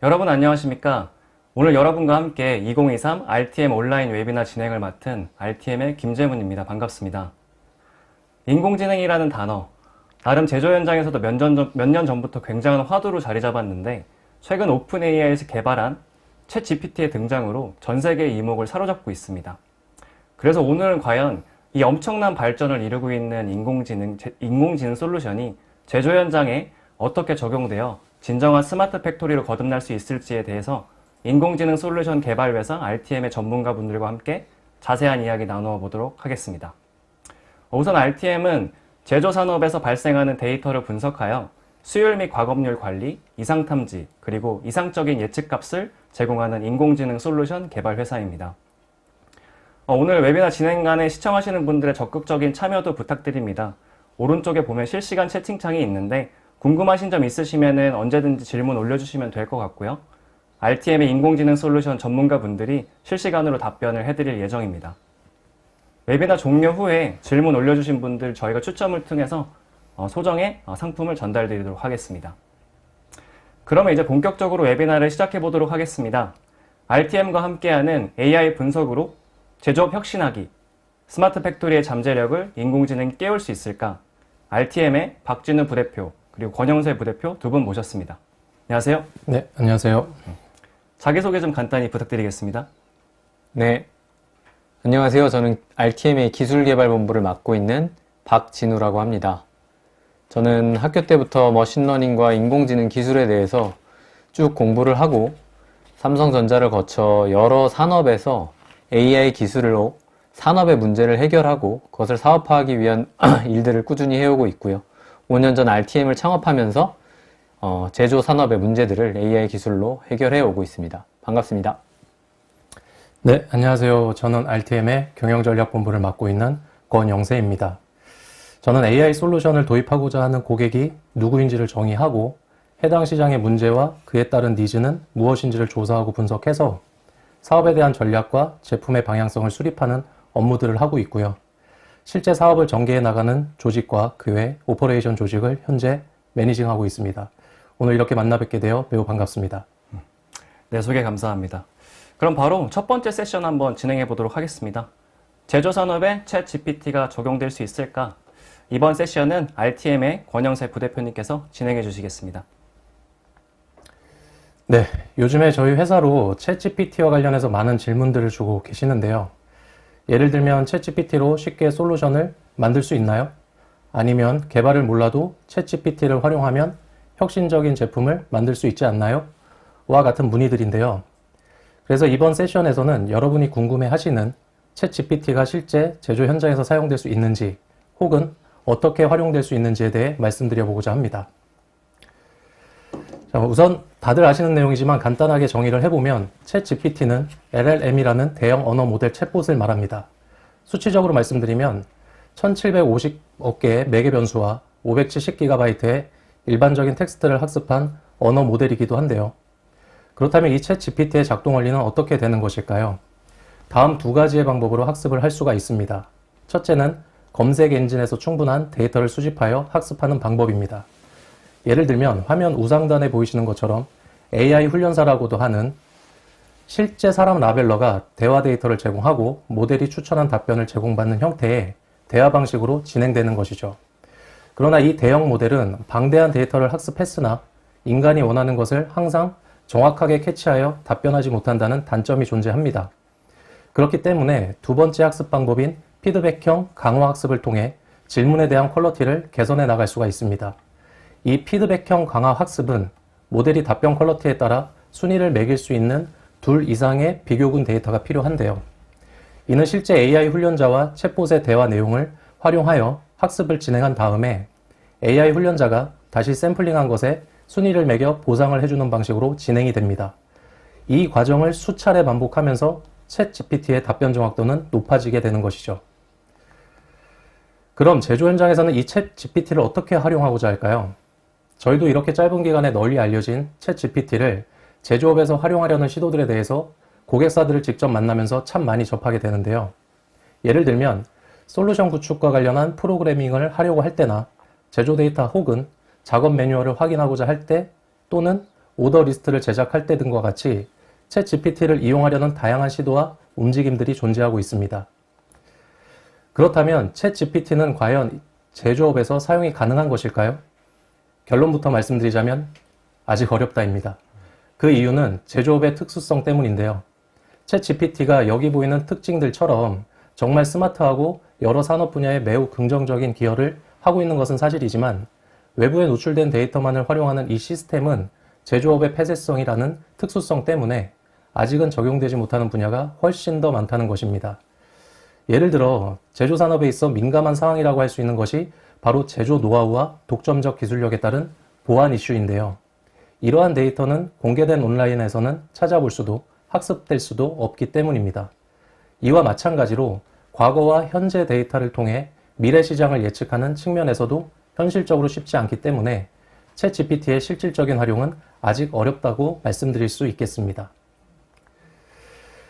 여러분 안녕하십니까? 오늘 여러분과 함께 2023 RTM 온라인 웨비나 진행을 맡은 RTM의 김재문입니다. 반갑습니다. 인공지능이라는 단어, 나름 제조 현장에서도 몇 년 전부터 굉장한 화두로 자리 잡았는데 최근 오픈 AI에서 개발한 챗 GPT의 등장으로 전 세계의 이목을 사로잡고 있습니다. 그래서 오늘은 과연 이 엄청난 발전을 이루고 있는 인공지능 솔루션이 제조 현장에 어떻게 적용되어 진정한 스마트 팩토리로 거듭날 수 있을지에 대해서 인공지능 솔루션 개발 회사 RTM의 전문가분들과 함께 자세한 이야기 나누어 보도록 하겠습니다. 우선 RTM은 제조 산업에서 발생하는 데이터를 분석하여 수율 및 과업률 관리, 이상 탐지, 그리고 이상적인 예측값을 제공하는 인공지능 솔루션 개발 회사입니다. 오늘 웨비나 진행간에 시청하시는 분들의 적극적인 참여도 부탁드립니다. 오른쪽에 보면 실시간 채팅창이 있는데 궁금하신 점 있으시면 언제든지 질문 올려주시면 될 것 같고요. RTM의 인공지능 솔루션 전문가분들이 실시간으로 답변을 해드릴 예정입니다. 웨비나 종료 후에 질문 올려주신 분들 저희가 추첨을 통해서 소정의 상품을 전달드리도록 하겠습니다. 그러면 이제 본격적으로 웨비나를 시작해 보도록 하겠습니다. RTM과 함께하는 AI 분석으로 제조업 혁신하기, 스마트 팩토리의 잠재력을 인공지능이 깨울 수 있을까? RTM의 박진우 부대표, 그리고 권영세 부대표 두 분 모셨습니다. 안녕하세요. 네, 안녕하세요. 자기소개 좀 간단히 부탁드리겠습니다. 네, 안녕하세요. 저는 RTM의 기술개발본부를 맡고 있는 박진우라고 합니다. 저는 학교 때부터 머신러닝과 인공지능 기술에 대해서 쭉 공부를 하고 삼성전자를 거쳐 여러 산업에서 AI 기술로 산업의 문제를 해결하고 그것을 사업화하기 위한 일들을 꾸준히 해오고 있고요. 5년 전 RTM을 창업하면서 제조 산업의 문제들을 AI 기술로 해결해 오고 있습니다. 반갑습니다. 네, 안녕하세요. 저는 RTM의 경영전략본부를 맡고 있는 권영세입니다. 저는 AI 솔루션을 도입하고자 하는 고객이 누구인지를 정의하고 해당 시장의 문제와 그에 따른 니즈는 무엇인지를 조사하고 분석해서 사업에 대한 전략과 제품의 방향성을 수립하는 업무들을 하고 있고요. 실제 사업을 전개해 나가는 조직과 그 외 오퍼레이션 조직을 현재 매니징하고 있습니다. 오늘 이렇게 만나 뵙게 되어 매우 반갑습니다. 네, 소개 감사합니다. 그럼 바로 첫 번째 세션 한번 진행해 보도록 하겠습니다. 제조 산업에 챗 GPT가 적용될 수 있을까? 이번 세션은 RTM의 권영세 부대표님께서 진행해 주시겠습니다. 네, 요즘에 저희 회사로 챗 GPT와 관련해서 많은 질문들을 주고 계시는데요. 예를 들면 챗 GPT로 쉽게 솔루션을 만들 수 있나요? 아니면 개발을 몰라도 챗 GPT를 활용하면 혁신적인 제품을 만들 수 있지 않나요? 와 같은 문의들인데요. 그래서 이번 세션에서는 여러분이 궁금해 하시는 챗 GPT가 실제 제조 현장에서 사용될 수 있는지 혹은 어떻게 활용될 수 있는지에 대해 말씀드려보고자 합니다. 자, 우선 다들 아시는 내용이지만 간단하게 정의를 해보면 챗 GPT는 LLM이라는 대형 언어 모델 챗봇을 말합니다. 수치적으로 말씀드리면 1750억 개의 매개 변수와 570GB의 일반적인 텍스트를 학습한 언어 모델이기도 한데요. 그렇다면 이 챗 GPT의 작동 원리는 어떻게 되는 것일까요? 다음 두 가지의 방법으로 학습을 할 수가 있습니다. 첫째는 검색 엔진에서 충분한 데이터를 수집하여 학습하는 방법입니다. 예를 들면 화면 우상단에 보이시는 것처럼 AI 훈련사라고도 하는 실제 사람 라벨러가 대화 데이터를 제공하고 모델이 추천한 답변을 제공받는 형태의 대화 방식으로 진행되는 것이죠. 그러나 이 대형 모델은 방대한 데이터를 학습했으나 인간이 원하는 것을 항상 정확하게 캐치하여 답변하지 못한다는 단점이 존재합니다. 그렇기 때문에 두 번째 학습 방법인 피드백형 강화 학습을 통해 질문에 대한 퀄리티를 개선해 나갈 수가 있습니다. 이 피드백형 강화 학습은 모델이 답변 퀄리티에 따라 순위를 매길 수 있는 둘 이상의 비교군 데이터가 필요한데요. 이는 실제 AI 훈련자와 챗봇의 대화 내용을 활용하여 학습을 진행한 다음에 AI 훈련자가 다시 샘플링한 것에 순위를 매겨 보상을 해주는 방식으로 진행이 됩니다. 이 과정을 수차례 반복하면서 챗 GPT의 답변 정확도는 높아지게 되는 것이죠. 그럼 제조 현장에서는 이 챗 GPT를 어떻게 활용하고자 할까요? 저희도 이렇게 짧은 기간에 널리 알려진 챗 GPT를 제조업에서 활용하려는 시도들에 대해서 고객사들을 직접 만나면서 참 많이 접하게 되는데요. 예를 들면 솔루션 구축과 관련한 프로그래밍을 하려고 할 때나 제조 데이터 혹은 작업 매뉴얼을 확인하고자 할 때 또는 오더 리스트를 제작할 때 등과 같이 챗 GPT를 이용하려는 다양한 시도와 움직임들이 존재하고 있습니다. 그렇다면 챗 GPT는 과연 제조업에서 사용이 가능한 것일까요? 결론부터 말씀드리자면 아직 어렵다입니다. 그 이유는 제조업의 특수성 때문인데요. 챗 GPT가 여기 보이는 특징들처럼 정말 스마트하고 여러 산업 분야에 매우 긍정적인 기여를 하고 있는 것은 사실이지만 외부에 노출된 데이터만을 활용하는 이 시스템은 제조업의 폐쇄성이라는 특수성 때문에 아직은 적용되지 못하는 분야가 훨씬 더 많다는 것입니다. 예를 들어 제조산업에 있어 민감한 상황이라고 할 수 있는 것이 바로 제조 노하우와 독점적 기술력에 따른 보안 이슈인데요. 이러한 데이터는 공개된 온라인에서는 찾아볼 수도 학습될 수도 없기 때문입니다. 이와 마찬가지로 과거와 현재 데이터를 통해 미래 시장을 예측하는 측면에서도 현실적으로 쉽지 않기 때문에 챗 GPT의 실질적인 활용은 아직 어렵다고 말씀드릴 수 있겠습니다.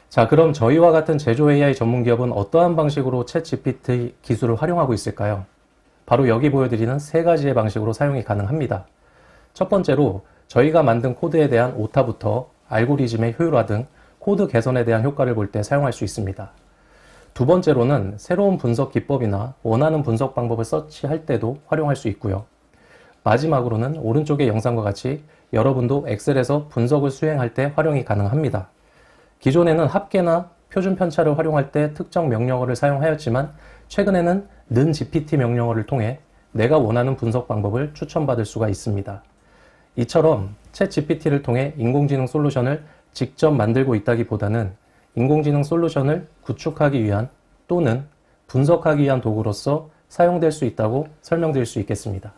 자, 그럼 저희와 같은 제조 AI 전문 기업은 어떠한 방식으로 챗 GPT 기술을 활용하고 있을까요? 바로 여기 보여드리는 세 가지의 방식으로 사용이 가능합니다. 첫 번째로 저희가 만든 코드에 대한 오타부터 알고리즘의 효율화 등 코드 개선에 대한 효과를 볼 때 사용할 수 있습니다. 두 번째로는 새로운 분석 기법이나 원하는 분석 방법을 서치할 때도 활용할 수 있고요. 마지막으로는 오른쪽의 영상과 같이 여러분도 엑셀에서 분석을 수행할 때 활용이 가능합니다. 기존에는 합계나 표준 편차를 활용할 때 특정 명령어를 사용하였지만 최근에는 는 GPT 명령어를 통해 내가 원하는 분석 방법을 추천받을 수가 있습니다. 이처럼 챗 GPT를 통해 인공지능 솔루션을 직접 만들고 있다기보다는 인공지능 솔루션을 구축하기 위한 또는 분석하기 위한 도구로서 사용될 수 있다고 설명드릴 수 있겠습니다.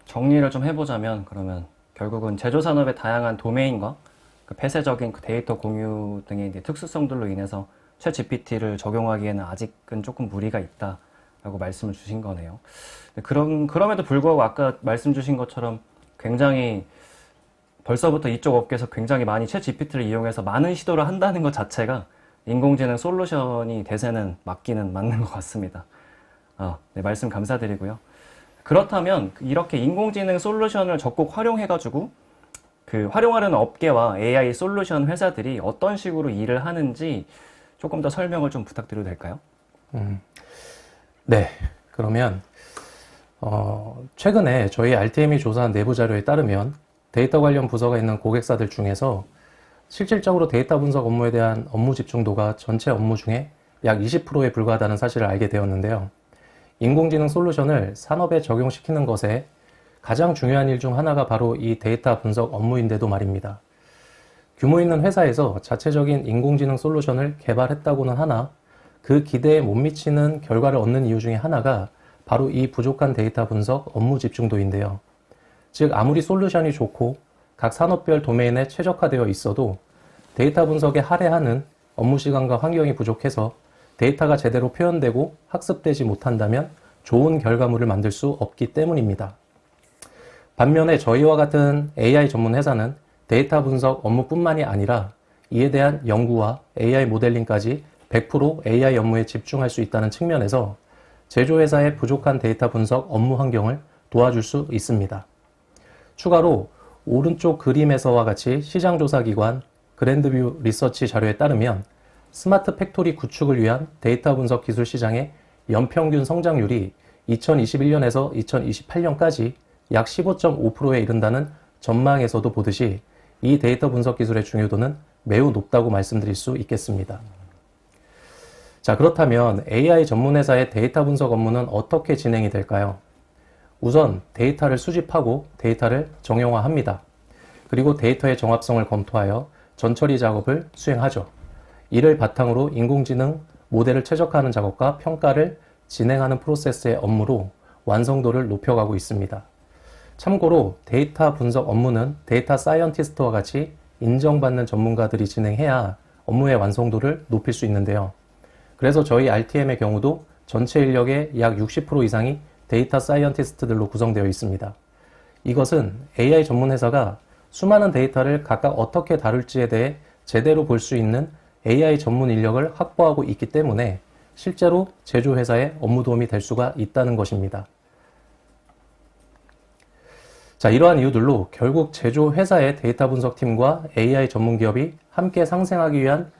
정리를 좀 해보자면 그러면 결국은 제조산업의 다양한 도메인과 그 폐쇄적인 그 데이터 공유 등의 이제 특수성들로 인해서 챗 GPT를 적용하기에는 아직은 조금 무리가 있다라고 말씀을 주신 거네요. 그럼에도 불구하고 아까 말씀 주신 것처럼 굉장히 벌써부터 이쪽 업계에서 굉장히 많이 챗 GPT를 이용해서 많은 시도를 한다는 것 자체가 인공지능 솔루션이 대세는 맞기는 맞는 것 같습니다. 네, 말씀 감사드리고요. 그렇다면 이렇게 인공지능 솔루션을 적극 활용해가지고 그 활용하려는 업계와 AI 솔루션 회사들이 어떤 식으로 일을 하는지 조금 더 설명을 좀 부탁드려도 될까요? 네, 그러면 최근에 저희 RTM이 조사한 내부 자료에 따르면 데이터 관련 부서가 있는 고객사들 중에서 실질적으로 데이터 분석 업무에 대한 업무 집중도가 전체 업무 중에 약 20%에 불과하다는 사실을 알게 되었는데요. 인공지능 솔루션을 산업에 적용시키는 것에 가장 중요한 일 중 하나가 바로 이 데이터 분석 업무인데도 말입니다. 규모 있는 회사에서 자체적인 인공지능 솔루션을 개발했다고는 하나 그 기대에 못 미치는 결과를 얻는 이유 중에 하나가 바로 이 부족한 데이터 분석 업무 집중도인데요. 즉 아무리 솔루션이 좋고 각 산업별 도메인에 최적화되어 있어도 데이터 분석에 할애하는 업무 시간과 환경이 부족해서 데이터가 제대로 표현되고 학습되지 못한다면 좋은 결과물을 만들 수 없기 때문입니다. 반면에 저희와 같은 AI 전문 회사는 데이터 분석 업무뿐만이 아니라 이에 대한 연구와 AI 모델링까지 100% AI 업무에 집중할 수 있다는 측면에서 제조회사의 부족한 데이터 분석 업무 환경을 도와줄 수 있습니다. 추가로 오른쪽 그림에서와 같이 시장조사기관 그랜드뷰 리서치 자료에 따르면 스마트 팩토리 구축을 위한 데이터 분석 기술 시장의 연평균 성장률이 2021년에서 2028년까지 약 15.5%에 이른다는 전망에서도 보듯이 이 데이터 분석 기술의 중요도는 매우 높다고 말씀드릴 수 있겠습니다. 자, 그렇다면 AI 전문 회사의 데이터 분석 업무는 어떻게 진행이 될까요? 우선 데이터를 수집하고 데이터를 정형화합니다. 그리고 데이터의 정합성을 검토하여 전처리 작업을 수행하죠. 이를 바탕으로 인공지능 모델을 최적화하는 작업과 평가를 진행하는 프로세스의 업무로 완성도를 높여가고 있습니다. 참고로 데이터 분석 업무는 데이터 사이언티스트와 같이 인정받는 전문가들이 진행해야 업무의 완성도를 높일 수 있는데요. 그래서 저희 RTM의 경우도 전체 인력의 약 60% 이상이 데이터 사이언티스트들로 구성되어 있습니다. 이것은 AI 전문 회사가 수많은 데이터를 각각 어떻게 다룰지에 대해 제대로 볼 수 있는 AI 전문 인력을 확보하고 있기 때문에 실제로 제조회사의 업무 도움이 될 수가 있다는 것입니다. 자, 이러한 이유들로 결국 제조회사의 데이터 분석팀과 AI 전문 기업이 함께 상생하기 위한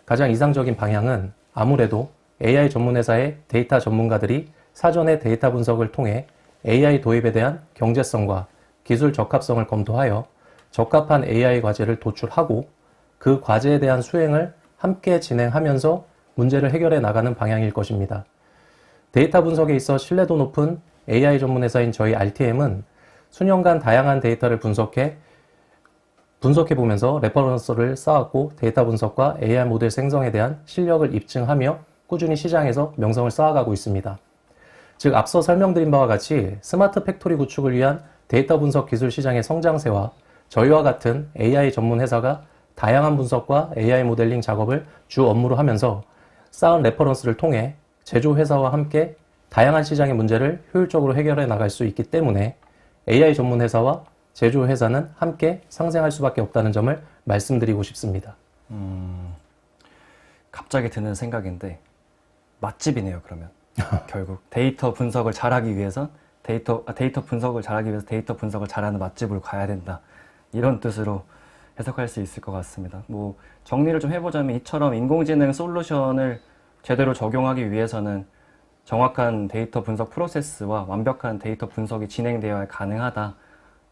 가장 이상적인 방향은 아무래도 AI 전문 회사의 데이터 전문가들이 사전에 데이터 분석을 통해 AI 도입에 대한 경제성과 기술 적합성을 검토하여 적합한 AI 과제를 도출하고 그 과제에 대한 수행을 함께 진행하면서 문제를 해결해 나가는 방향일 것입니다. 데이터 분석에 있어 신뢰도 높은 AI 전문 회사인 저희 RTM은 수년간 다양한 데이터를 분석해 보면서 레퍼런스를 쌓았고 데이터 분석과 AI 모델 생성에 대한 실력을 입증하며 꾸준히 시장에서 명성을 쌓아가고 있습니다. 즉 앞서 설명드린 바와 같이 스마트 팩토리 구축을 위한 데이터 분석 기술 시장의 성장세와 저희와 같은 AI 전문 회사가 다양한 분석과 AI 모델링 작업을 주 업무로 하면서 쌓은 레퍼런스를 통해 제조회사와 함께 다양한 시장의 문제를 효율적으로 해결해 나갈 수 있기 때문에 AI 전문 회사와 제조회사는 함께 상생할 수밖에 없다는 점을 말씀드리고 싶습니다. 갑자기 드는 생각인데 맛집이네요, 그러면. 결국 데이터 분석을 잘하기 위해선 데이터 분석을 잘하기 위해서 데이터 분석을 잘하는 맛집으로 가야 된다. 이런 뜻으로 해석할 수 있을 것 같습니다. 뭐 정리를 좀 해보자면 이처럼 인공지능 솔루션을 제대로 적용하기 위해서는 정확한 데이터 분석 프로세스와 완벽한 데이터 분석이 진행되어야 가능하다.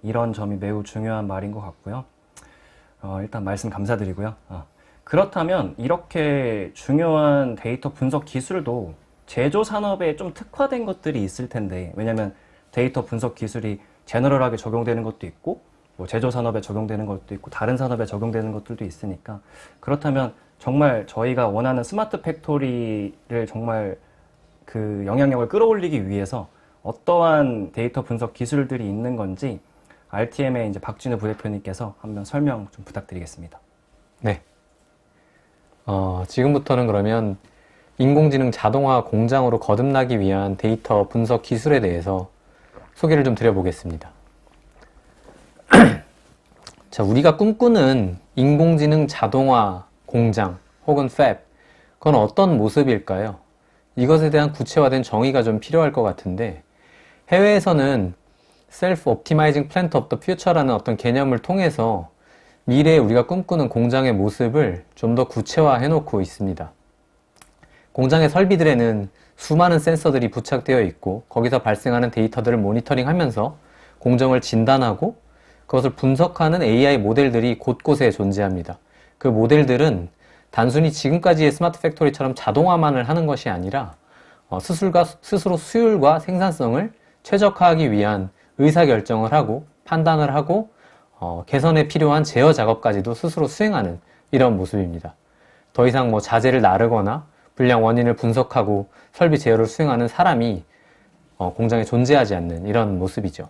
이런 점이 매우 중요한 말인 것 같고요. 일단 말씀 감사드리고요. 그렇다면 이렇게 중요한 데이터 분석 기술도 제조 산업에 좀 특화된 것들이 있을 텐데, 왜냐면 데이터 분석 기술이 제너럴하게 적용되는 것도 있고 뭐 제조 산업에 적용되는 것도 있고 다른 산업에 적용되는 것들도 있으니까, 그렇다면 정말 저희가 원하는 스마트 팩토리를 정말 그 영향력을 끌어올리기 위해서 어떠한 데이터 분석 기술들이 있는 건지 RTM의 이제 박진우 부대표님께서 한번 설명 좀 부탁드리겠습니다. 네. 지금부터는 그러면 인공지능 자동화 공장으로 거듭나기 위한 데이터 분석 기술에 대해서 소개를 좀 드려보겠습니다. 자, 우리가 꿈꾸는 인공지능 자동화 공장 혹은 팹, 그건 어떤 모습일까요? 이것에 대한 구체화된 정의가 좀 필요할 것 같은데, 해외에서는 Self-Optimizing Plant of the Future라는 어떤 개념을 통해서 미래에 우리가 꿈꾸는 공장의 모습을 좀 더 구체화해 놓고 있습니다. 공장의 설비들에는 수많은 센서들이 부착되어 있고 거기서 발생하는 데이터들을 모니터링하면서 공정을 진단하고 그것을 분석하는 AI 모델들이 곳곳에 존재합니다. 그 모델들은 단순히 지금까지의 스마트 팩토리처럼 자동화만을 하는 것이 아니라 스스로 수율과 생산성을 최적화하기 위한 의사결정을 하고 판단을 하고 개선에 필요한 제어 작업까지도 스스로 수행하는 이런 모습입니다. 더 이상 뭐 자재를 나르거나 불량 원인을 분석하고 설비 제어를 수행하는 사람이 공장에 존재하지 않는 이런 모습이죠.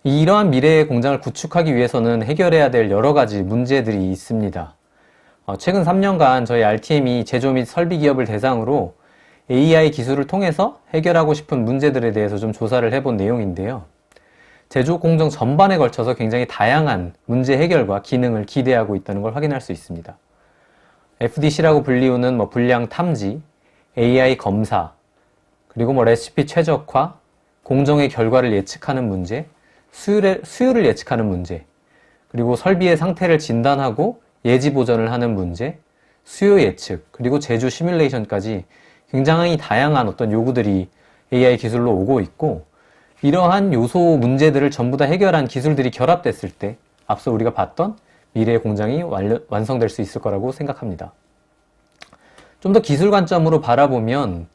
이러한 미래의 공장을 구축하기 위해서는 해결해야 될 여러 가지 문제들이 있습니다. 최근 3년간 저희 RTM이 제조 및 설비 기업을 대상으로 AI 기술을 통해서 해결하고 싶은 문제들에 대해서 좀 조사를 해본 내용인데요. 제조 공정 전반에 걸쳐서 굉장히 다양한 문제 해결과 기능을 기대하고 있다는 걸 확인할 수 있습니다. FDC라고 불리우는 불량 탐지, AI 검사, 그리고 레시피 최적화, 공정의 결과를 예측하는 문제, 수율을 예측하는 문제, 그리고 설비의 상태를 진단하고 예지 보전을 하는 문제, 수요 예측, 그리고 제조 시뮬레이션까지 굉장히 다양한 어떤 요구들이 AI 기술로 오고 있고, 이러한 요소 문제들을 전부 다 해결한 기술들이 결합됐을 때 앞서 우리가 봤던 미래의 공장이 완성될 수 있을 거라고 생각합니다. 좀 더 기술 관점으로 바라보면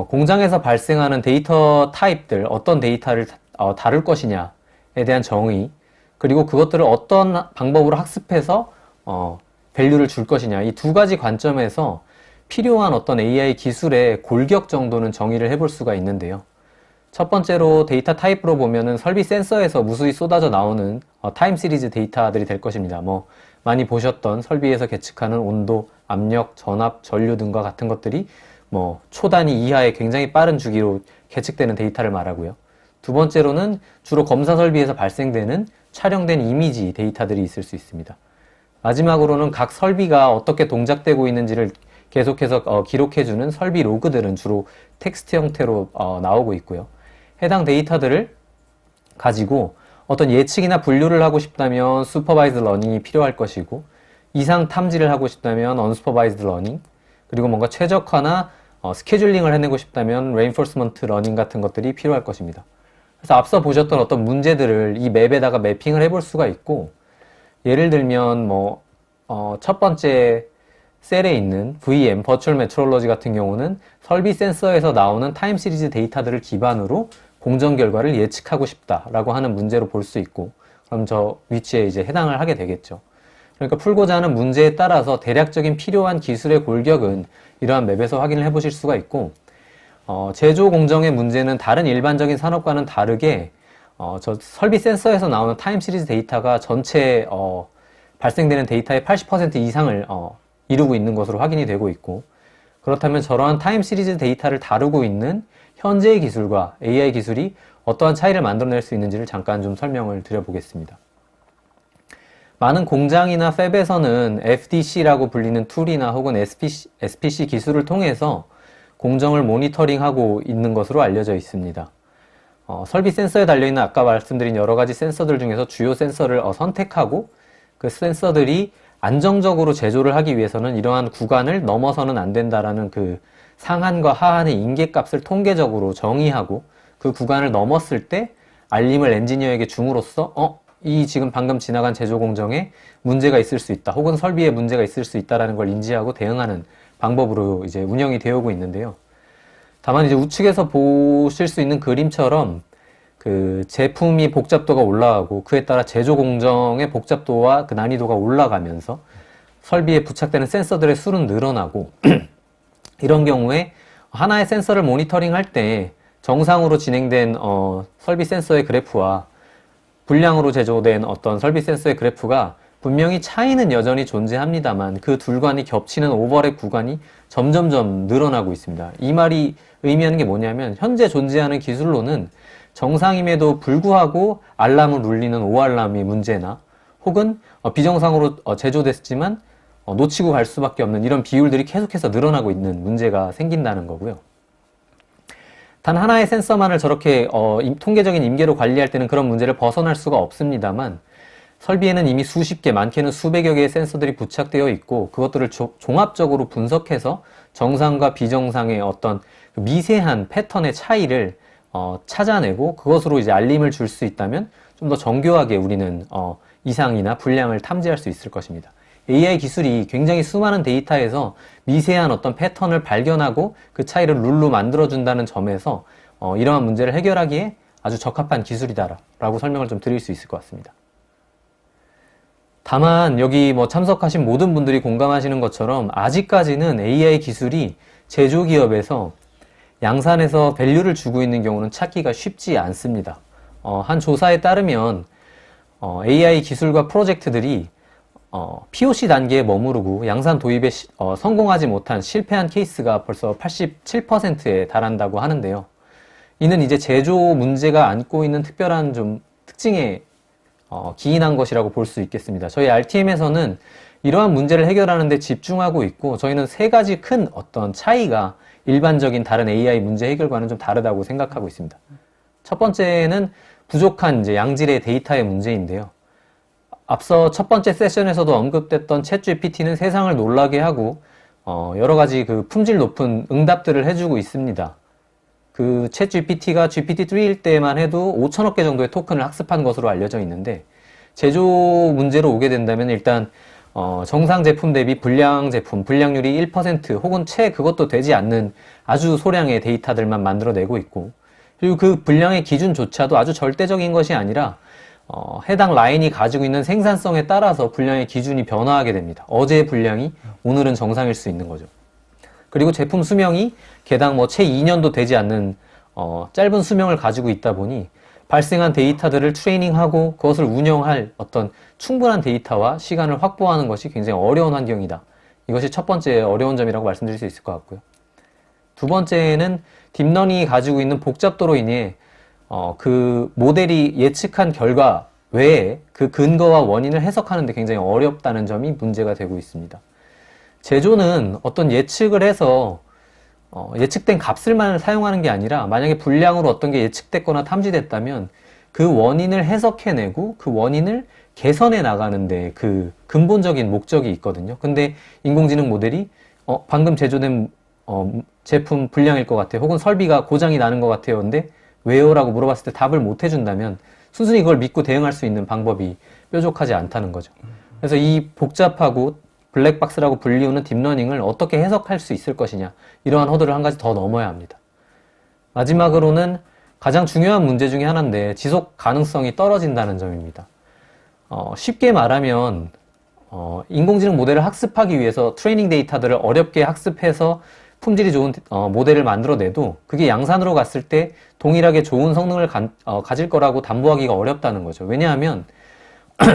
공장에서 발생하는 데이터 타입들, 어떤 데이터를 다룰 것이냐에 대한 정의, 그리고 그것들을 어떤 방법으로 학습해서 밸류를 줄 것이냐, 이 두 가지 관점에서 필요한 어떤 AI 기술의 골격 정도는 정의를 해볼 수가 있는데요. 첫 번째로 데이터 타입으로 보면은 설비 센서에서 무수히 쏟아져 나오는 타임 시리즈 데이터들이 될 것입니다. 많이 보셨던 설비에서 계측하는 온도, 압력, 전압, 전류 등과 같은 것들이 초 단위 이하의 굉장히 빠른 주기로 계측되는 데이터를 말하고요. 두 번째로는 주로 검사 설비에서 발생되는 촬영된 이미지 데이터들이 있을 수 있습니다. 마지막으로는 각 설비가 어떻게 동작되고 있는지를 계속해서 기록해주는 설비 로그들은 주로 텍스트 형태로 나오고 있고요. 해당 데이터들을 가지고 어떤 예측이나 분류를 하고 싶다면 슈퍼바이즈 러닝이 필요할 것이고, 이상 탐지를 하고 싶다면 언슈퍼바이즈드 러닝, 그리고 뭔가 최적화나 스케줄링을 해내고 싶다면 레인포스먼트 러닝 같은 것들이 필요할 것입니다. 그래서 앞서 보셨던 어떤 문제들을 이 맵에다가 매핑을 해볼 수가 있고, 예를 들면 첫 번째 셀에 있는 VM, 버추얼 메트롤로지 같은 경우는 설비 센서에서 나오는 타임 시리즈 데이터들을 기반으로 공정 결과를 예측하고 싶다라고 하는 문제로 볼 수 있고, 그럼 저 위치에 이제 해당을 하게 되겠죠. 그러니까 풀고자 하는 문제에 따라서 대략적인 필요한 기술의 골격은 이러한 맵에서 확인을 해보실 수가 있고, 제조 공정의 문제는 다른 일반적인 산업과는 다르게 저 설비 센서에서 나오는 타임 시리즈 데이터가 전체 발생되는 데이터의 80% 이상을 이루고 있는 것으로 확인이 되고 있고, 그렇다면 저러한 타임 시리즈 데이터를 다루고 있는 현재의 기술과 AI 기술이 어떠한 차이를 만들어낼 수 있는지를 잠깐 좀 설명을 드려보겠습니다. 많은 공장이나 팹에서는 FDC라고 불리는 툴이나 혹은 SPC 기술을 통해서 공정을 모니터링하고 있는 것으로 알려져 있습니다. 설비 센서에 달려있는 아까 말씀드린 여러 가지 센서들 중에서 주요 센서를 선택하고 그 센서들이 안정적으로 제조를 하기 위해서는 이러한 구간을 넘어서는 안 된다라는 그 상한과 하한의 인계값을 통계적으로 정의하고, 그 구간을 넘었을 때 알림을 엔지니어에게 줌으로써 이 지금 방금 지나간 제조 공정에 문제가 있을 수 있다, 혹은 설비에 문제가 있을 수 있다라는 걸 인지하고 대응하는 방법으로 이제 운영이 되어 오고 있는데요. 다만 이제 우측에서 보실 수 있는 그림처럼 그 제품이 복잡도가 올라가고 그에 따라 제조 공정의 복잡도와 그 난이도가 올라가면서 설비에 부착되는 센서들의 수는 늘어나고 이런 경우에 하나의 센서를 모니터링 할 때 정상으로 진행된 설비 센서의 그래프와 불량으로 제조된 어떤 설비 센서의 그래프가 분명히 차이는 여전히 존재합니다만 그 둘 간이 겹치는 오버랩 구간이 점점점 늘어나고 있습니다. 이 말이 의미하는 게 뭐냐면, 현재 존재하는 기술로는 정상임에도 불구하고 알람을 울리는 오알람이 문제나, 혹은 비정상으로 제조됐지만 놓치고 갈 수밖에 없는 이런 비율들이 계속해서 늘어나고 있는 문제가 생긴다는 거고요. 단 하나의 센서만을 저렇게 통계적인 임계로 관리할 때는 그런 문제를 벗어날 수가 없습니다만, 설비에는 이미 수십 개, 많게는 수백여 개의 센서들이 부착되어 있고, 그것들을 종합적으로 분석해서 정상과 비정상의 어떤 미세한 패턴의 차이를 찾아내고 그것으로 이제 알림을 줄 수 있다면 좀 더 정교하게 우리는 이상이나 불량을 탐지할 수 있을 것입니다. AI 기술이 굉장히 수많은 데이터에서 미세한 어떤 패턴을 발견하고 그 차이를 룰로 만들어준다는 점에서 이러한 문제를 해결하기에 아주 적합한 기술이다라고 설명을 좀 드릴 수 있을 것 같습니다. 다만 여기 참석하신 모든 분들이 공감하시는 것처럼 아직까지는 AI 기술이 제조기업에서 양산에서 밸류를 주고 있는 경우는 찾기가 쉽지 않습니다. 한 조사에 따르면 AI 기술과 프로젝트들이 POC 단계에 머무르고 양산 도입에 성공하지 못한 실패한 케이스가 벌써 87%에 달한다고 하는데요. 이는 이제 제조 문제가 안고 있는 특별한 좀 특징에 기인한 것이라고 볼 수 있겠습니다. 저희 RTM에서는 이러한 문제를 해결하는 데 집중하고 있고, 저희는 세 가지 큰 어떤 차이가 일반적인 다른 AI 문제 해결과는 좀 다르다고 생각하고 있습니다. 첫 번째는 부족한 이제 양질의 데이터의 문제인데요. 앞서 첫 번째 세션에서도 언급됐던 챗GPT는 세상을 놀라게 하고 여러 가지 그 품질 높은 응답들을 해주고 있습니다. 그 챗GPT가 GPT-3일 때만 해도 5천억 개 정도의 토큰을 학습한 것으로 알려져 있는데, 제조 문제로 오게 된다면 일단 정상 제품 대비 불량 제품, 불량률이 1% 혹은 채 그것도 되지 않는 아주 소량의 데이터들만 만들어내고 있고, 그리고 그 불량의 기준조차도 아주 절대적인 것이 아니라 해당 라인이 가지고 있는 생산성에 따라서 불량의 기준이 변화하게 됩니다. 어제의 불량이 오늘은 정상일 수 있는 거죠. 그리고 제품 수명이 개당 채 2년도 되지 않는 짧은 수명을 가지고 있다 보니 발생한 데이터들을 트레이닝하고 그것을 운영할 어떤 충분한 데이터와 시간을 확보하는 것이 굉장히 어려운 환경이다. 이것이 첫 번째 어려운 점이라고 말씀드릴 수 있을 것 같고요. 두 번째는 딥러닝이 가지고 있는 복잡도로 인해 그 모델이 예측한 결과 외에 그 근거와 원인을 해석하는 데 굉장히 어렵다는 점이 문제가 되고 있습니다. 제조는 어떤 예측을 해서 예측된 값을만 사용하는 게 아니라, 만약에 불량으로 어떤 게 예측됐거나 탐지됐다면 그 원인을 해석해내고 그 원인을 개선해 나가는데 그 근본적인 목적이 있거든요. 근데 인공지능 모델이 방금 제조된 제품 불량일 것 같아요. 혹은 설비가 고장이 나는 것 같아요. 근데 왜요? 라고 물어봤을 때 답을 못 해준다면 순순히 그걸 믿고 대응할 수 있는 방법이 뾰족하지 않다는 거죠. 그래서 이 복잡하고 블랙박스라고 불리우는 딥러닝을 어떻게 해석할 수 있을 것이냐, 이러한 허들을 한 가지 더 넘어야 합니다. 마지막으로는 가장 중요한 문제 중에 하나인데 지속 가능성이 떨어진다는 점입니다. 쉽게 말하면 인공지능 모델을 학습하기 위해서 트레이닝 데이터들을 어렵게 학습해서 품질이 좋은 모델을 만들어내도 그게 양산으로 갔을 때 동일하게 좋은 성능을 가질 거라고 담보하기가 어렵다는 거죠. 왜냐하면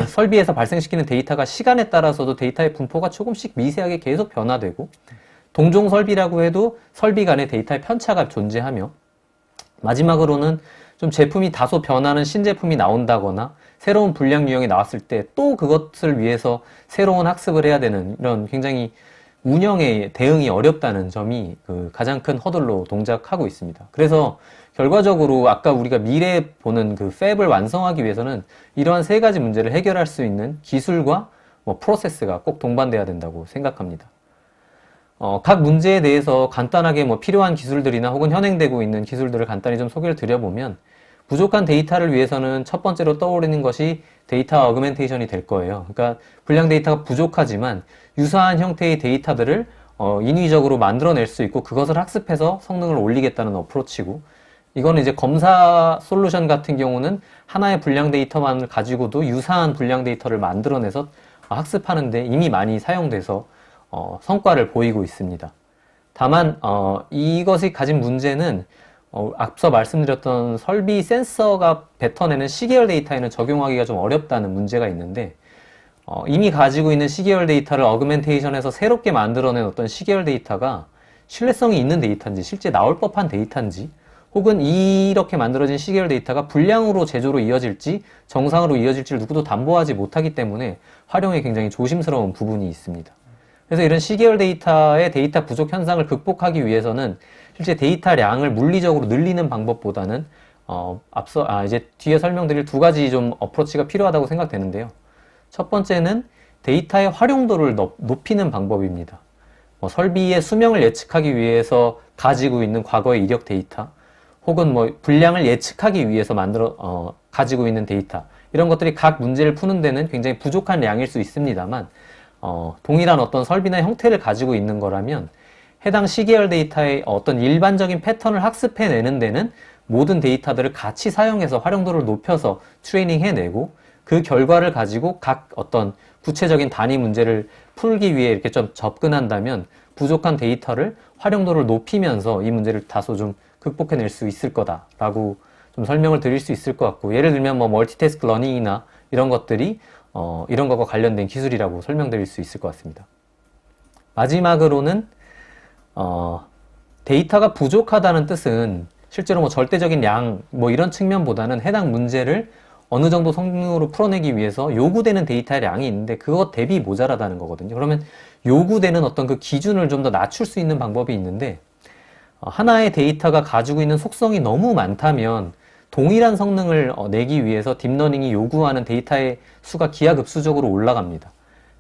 설비에서 발생시키는 데이터가 시간에 따라서도 데이터의 분포가 조금씩 미세하게 계속 변화되고, 동종 설비라고 해도 설비 간의 데이터의 편차가 존재하며, 마지막으로는 좀 제품이 다소 변하는 신제품이 나온다거나 새로운 불량 유형이 나왔을 때 또 그것을 위해서 새로운 학습을 해야 되는 이런 굉장히 운영에 대응이 어렵다는 점이 그 가장 큰 허들로 동작하고 있습니다. 그래서 결과적으로 아까 우리가 미래에 보는 그 팹을 완성하기 위해서는 이러한 세 가지 문제를 해결할 수 있는 기술과 프로세스가 꼭 동반돼야 된다고 생각합니다. 각 문제에 대해서 간단하게 필요한 기술들이나 혹은 현행되고 있는 기술들을 간단히 좀 소개를 드려보면, 부족한 데이터를 위해서는 첫 번째로 떠오르는 것이 데이터 어그멘테이션이 될 거예요. 그러니까 불량 데이터가 부족하지만 유사한 형태의 데이터들을 인위적으로 만들어낼 수 있고 그것을 학습해서 성능을 올리겠다는 어프로치고, 이거는 이제 검사 솔루션 같은 경우는 하나의 불량 데이터만을 가지고도 유사한 불량 데이터를 만들어내서 학습하는데 이미 많이 사용돼서 성과를 보이고 있습니다. 다만 이것이 가진 문제는 앞서 말씀드렸던 설비 센서가 뱉어내는 시계열 데이터에는 적용하기가 좀 어렵다는 문제가 있는데, 이미 가지고 있는 시계열 데이터를 어그멘테이션해서 새롭게 만들어낸 어떤 시계열 데이터가 신뢰성이 있는 데이터인지, 실제 나올 법한 데이터인지, 혹은 이렇게 만들어진 시계열 데이터가 불량으로 제조로 이어질지 정상으로 이어질지를 누구도 담보하지 못하기 때문에 활용에 굉장히 조심스러운 부분이 있습니다. 그래서 이런 시계열 데이터의 데이터 부족 현상을 극복하기 위해서는 실제 데이터량을 물리적으로 늘리는 방법보다는 이제 뒤에 설명드릴 두 가지 좀 어프로치가 필요하다고 생각되는데요. 첫 번째는 데이터의 활용도를 높이는 방법입니다. 설비의 수명을 예측하기 위해서 가지고 있는 과거의 이력 데이터, 혹은 불량을 예측하기 위해서 가지고 있는 데이터, 이런 것들이 각 문제를 푸는 데는 굉장히 부족한 양일 수 있습니다만, 동일한 어떤 설비나 형태를 가지고 있는 거라면 해당 시계열 데이터의 어떤 일반적인 패턴을 학습해내는 데는 모든 데이터들을 같이 사용해서 활용도를 높여서 트레이닝 해내고, 그 결과를 가지고 각 어떤 구체적인 단위 문제를 풀기 위해 이렇게 좀 접근한다면 부족한 데이터를 활용도를 높이면서 이 문제를 다소 좀 극복해낼 수 있을 거다라고 좀 설명을 드릴 수 있을 것 같고, 예를 들면 멀티태스크 러닝이나 이런 것들이 이런 것과 관련된 기술이라고 설명드릴 수 있을 것 같습니다. 마지막으로는 데이터가 부족하다는 뜻은 실제로 절대적인 양 이런 측면보다는 해당 문제를 어느 정도 성능으로 풀어내기 위해서 요구되는 데이터의 양이 있는데 그것 대비 모자라다는 거거든요. 그러면 요구되는 어떤 그 기준을 좀 더 낮출 수 있는 방법이 있는데, 하나의 데이터가 가지고 있는 속성이 너무 많다면 동일한 성능을 내기 위해서 딥러닝이 요구하는 데이터의 수가 기하급수적으로 올라갑니다.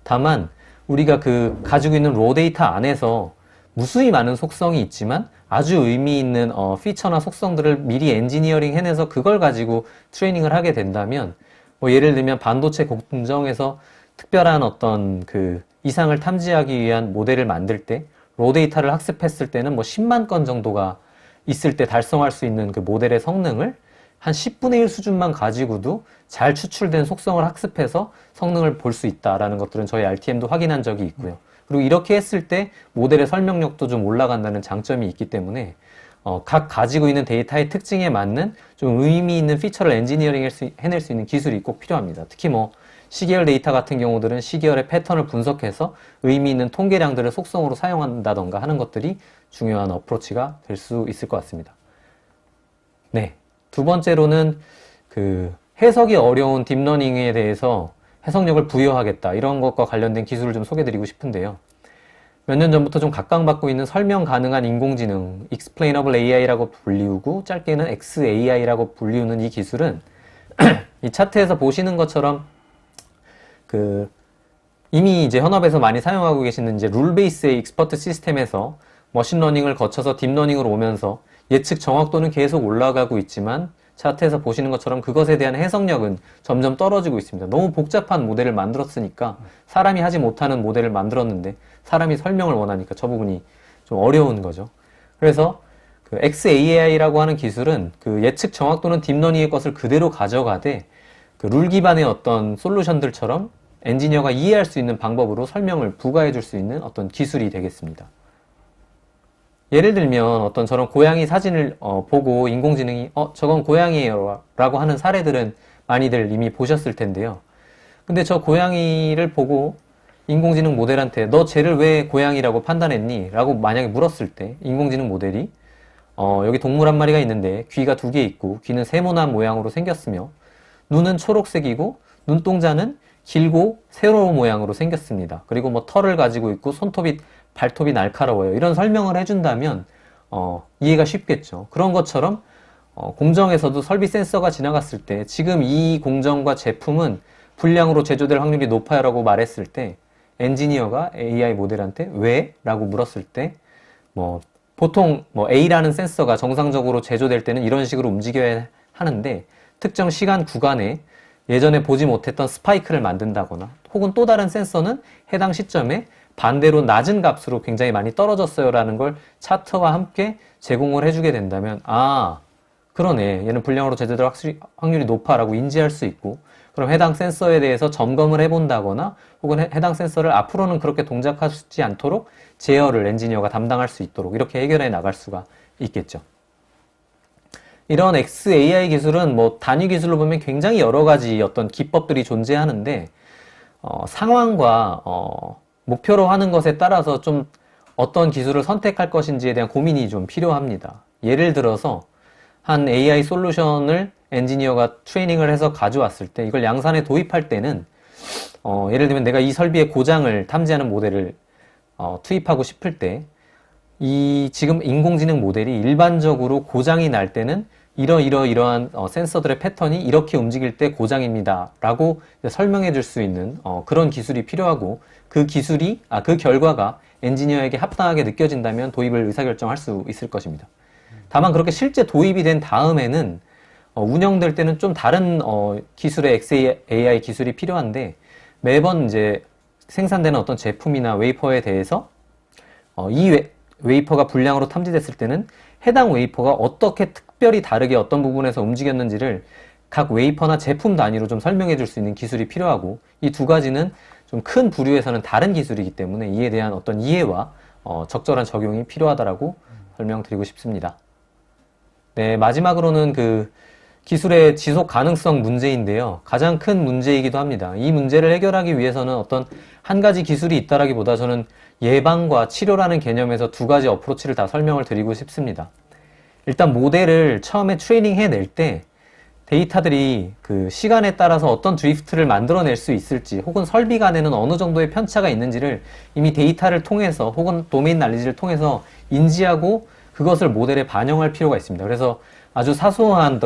다만 우리가 가지고 있는 로 데이터 안에서 무수히 많은 속성이 있지만 아주 의미 있는 피처나 속성들을 미리 엔지니어링 해내서 그걸 가지고 트레이닝을 하게 된다면, 예를 들면 반도체 공정에서 특별한 어떤 이상을 탐지하기 위한 모델을 만들 때 로 데이터를 학습했을 때는 10만 건 정도가 있을 때 달성할 수 있는 그 모델의 성능을 한 10분의 1 수준만 가지고도 잘 추출된 속성을 학습해서 성능을 볼 수 있다라는 것들은 저희 RTM도 확인한 적이 있고요. 그리고 이렇게 했을 때 모델의 설명력도 좀 올라간다는 장점이 있기 때문에 각 가지고 있는 데이터의 특징에 맞는 좀 의미 있는 피처를 엔지니어링 해낼 수 있는 기술이 꼭 필요합니다. 특히 시계열 데이터 같은 경우들은 시계열의 패턴을 분석해서 의미 있는 통계량들을 속성으로 사용한다던가 하는 것들이 중요한 어프로치가 될 수 있을 것 같습니다. 네. 두 번째로는 해석이 어려운 딥러닝에 대해서 해석력을 부여하겠다, 이런 것과 관련된 기술을 좀 소개드리고 싶은데요. 몇 년 전부터 좀 각광받고 있는 설명 가능한 인공지능, Explainable AI라고 불리우고 짧게는 XAI라고 불리우는 이 기술은 이 차트에서 보시는 것처럼 이미 이제 현업에서 많이 사용하고 계시는 이제 룰 베이스의 익스퍼트 시스템에서 머신러닝을 거쳐서 딥러닝으로 오면서 예측 정확도는 계속 올라가고 있지만 차트에서 보시는 것처럼 그것에 대한 해석력은 점점 떨어지고 있습니다. 너무 복잡한 모델을 만들었으니까 사람이 하지 못하는 모델을 만들었는데 사람이 설명을 원하니까 저 부분이 좀 어려운 거죠. 그래서 그 XAI라고 하는 기술은 그 예측 정확도는 딥러닝의 것을 그대로 가져가되 그 룰 기반의 어떤 솔루션들처럼 엔지니어가 이해할 수 있는 방법으로 설명을 부과해 줄 수 있는 어떤 기술이 되겠습니다. 예를 들면 어떤 저런 고양이 사진을 보고 인공지능이 저건 고양이에요 라고 하는 사례들은 많이들 이미 보셨을 텐데요. 근데 저 고양이를 보고 인공지능 모델한테 너 쟤를 왜 고양이라고 판단했니? 라고 만약에 물었을 때 인공지능 모델이 여기 동물 한 마리가 있는데 귀가 2개 있고 귀는 세모난 모양으로 생겼으며 눈은 초록색이고 눈동자는 길고 세로 모양으로 생겼습니다. 그리고 뭐 털을 가지고 있고 손톱이 발톱이 날카로워요. 이런 설명을 해준다면 이해가 쉽겠죠. 그런 것처럼 공정에서도 설비 센서가 지나갔을 때 지금 이 공정과 제품은 불량으로 제조될 확률이 높아요 라고 말했을 때 엔지니어가 AI 모델한테 왜? 라고 물었을 때 보통 A라는 센서가 정상적으로 제조될 때는 이런 식으로 움직여야 하는데 특정 시간 구간에 예전에 보지 못했던 스파이크를 만든다거나 혹은 또 다른 센서는 해당 시점에 반대로 낮은 값으로 굉장히 많이 떨어졌어요 라는 걸 차트와 함께 제공을 해주게 된다면 그러네 얘는 불량으로 제조될 확률이 높아 라고 인지할 수 있고 그럼 해당 센서에 대해서 점검을 해본다거나 혹은 해당 센서를 앞으로는 그렇게 동작하지 않도록 제어를 엔지니어가 담당할 수 있도록 이렇게 해결해 나갈 수가 있겠죠. 이런 XAI 기술은 단위 기술로 보면 굉장히 여러 가지 어떤 기법들이 존재하는데 상황과 목표로 하는 것에 따라서 좀 어떤 기술을 선택할 것인지에 대한 고민이 좀 필요합니다. 예를 들어서 한 AI 솔루션을 엔지니어가 트레이닝을 해서 가져왔을 때 이걸 양산에 도입할 때는 예를 들면 내가 이 설비의 고장을 탐지하는 모델을 투입하고 싶을 때 이 지금 인공지능 모델이 일반적으로 고장이 날 때는 이러한 센서들의 패턴이 이렇게 움직일 때 고장입니다 라고 설명해 줄 수 있는 그런 기술이 필요하고 그 결과가 엔지니어에게 합당하게 느껴진다면 도입을 의사결정할 수 있을 것입니다. 다만 그렇게 실제 도입이 된 다음에는 운영될 때는 좀 다른 기술의 XAI 기술이 필요한데 매번 이제 생산되는 어떤 제품이나 웨이퍼에 대해서 이 웨이퍼가 불량으로 탐지됐을 때는 해당 웨이퍼가 어떻게 특별히 다르게 어떤 부분에서 움직였는지를 각 웨이퍼나 제품 단위로 좀 설명해 줄 수 있는 기술이 필요하고 이 두 가지는 좀 큰 부류에서는 다른 기술이기 때문에 이에 대한 어떤 이해와 적절한 적용이 필요하다라고 설명드리고 싶습니다. 네, 마지막으로는 그 기술의 지속 가능성 문제인데요. 가장 큰 문제이기도 합니다. 이 문제를 해결하기 위해서는 어떤 한 가지 기술이 있다라기보다 저는 예방과 치료라는 개념에서 두 가지 어프로치를 다 설명을 드리고 싶습니다. 일단 모델을 처음에 트레이닝 해낼 때 데이터들이 그 시간에 따라서 어떤 드리프트를 만들어낼 수 있을지 혹은 설비 간에는 어느 정도의 편차가 있는지를 이미 데이터를 통해서 혹은 도메인 날리지를 통해서 인지하고 그것을 모델에 반영할 필요가 있습니다. 그래서 아주 사소한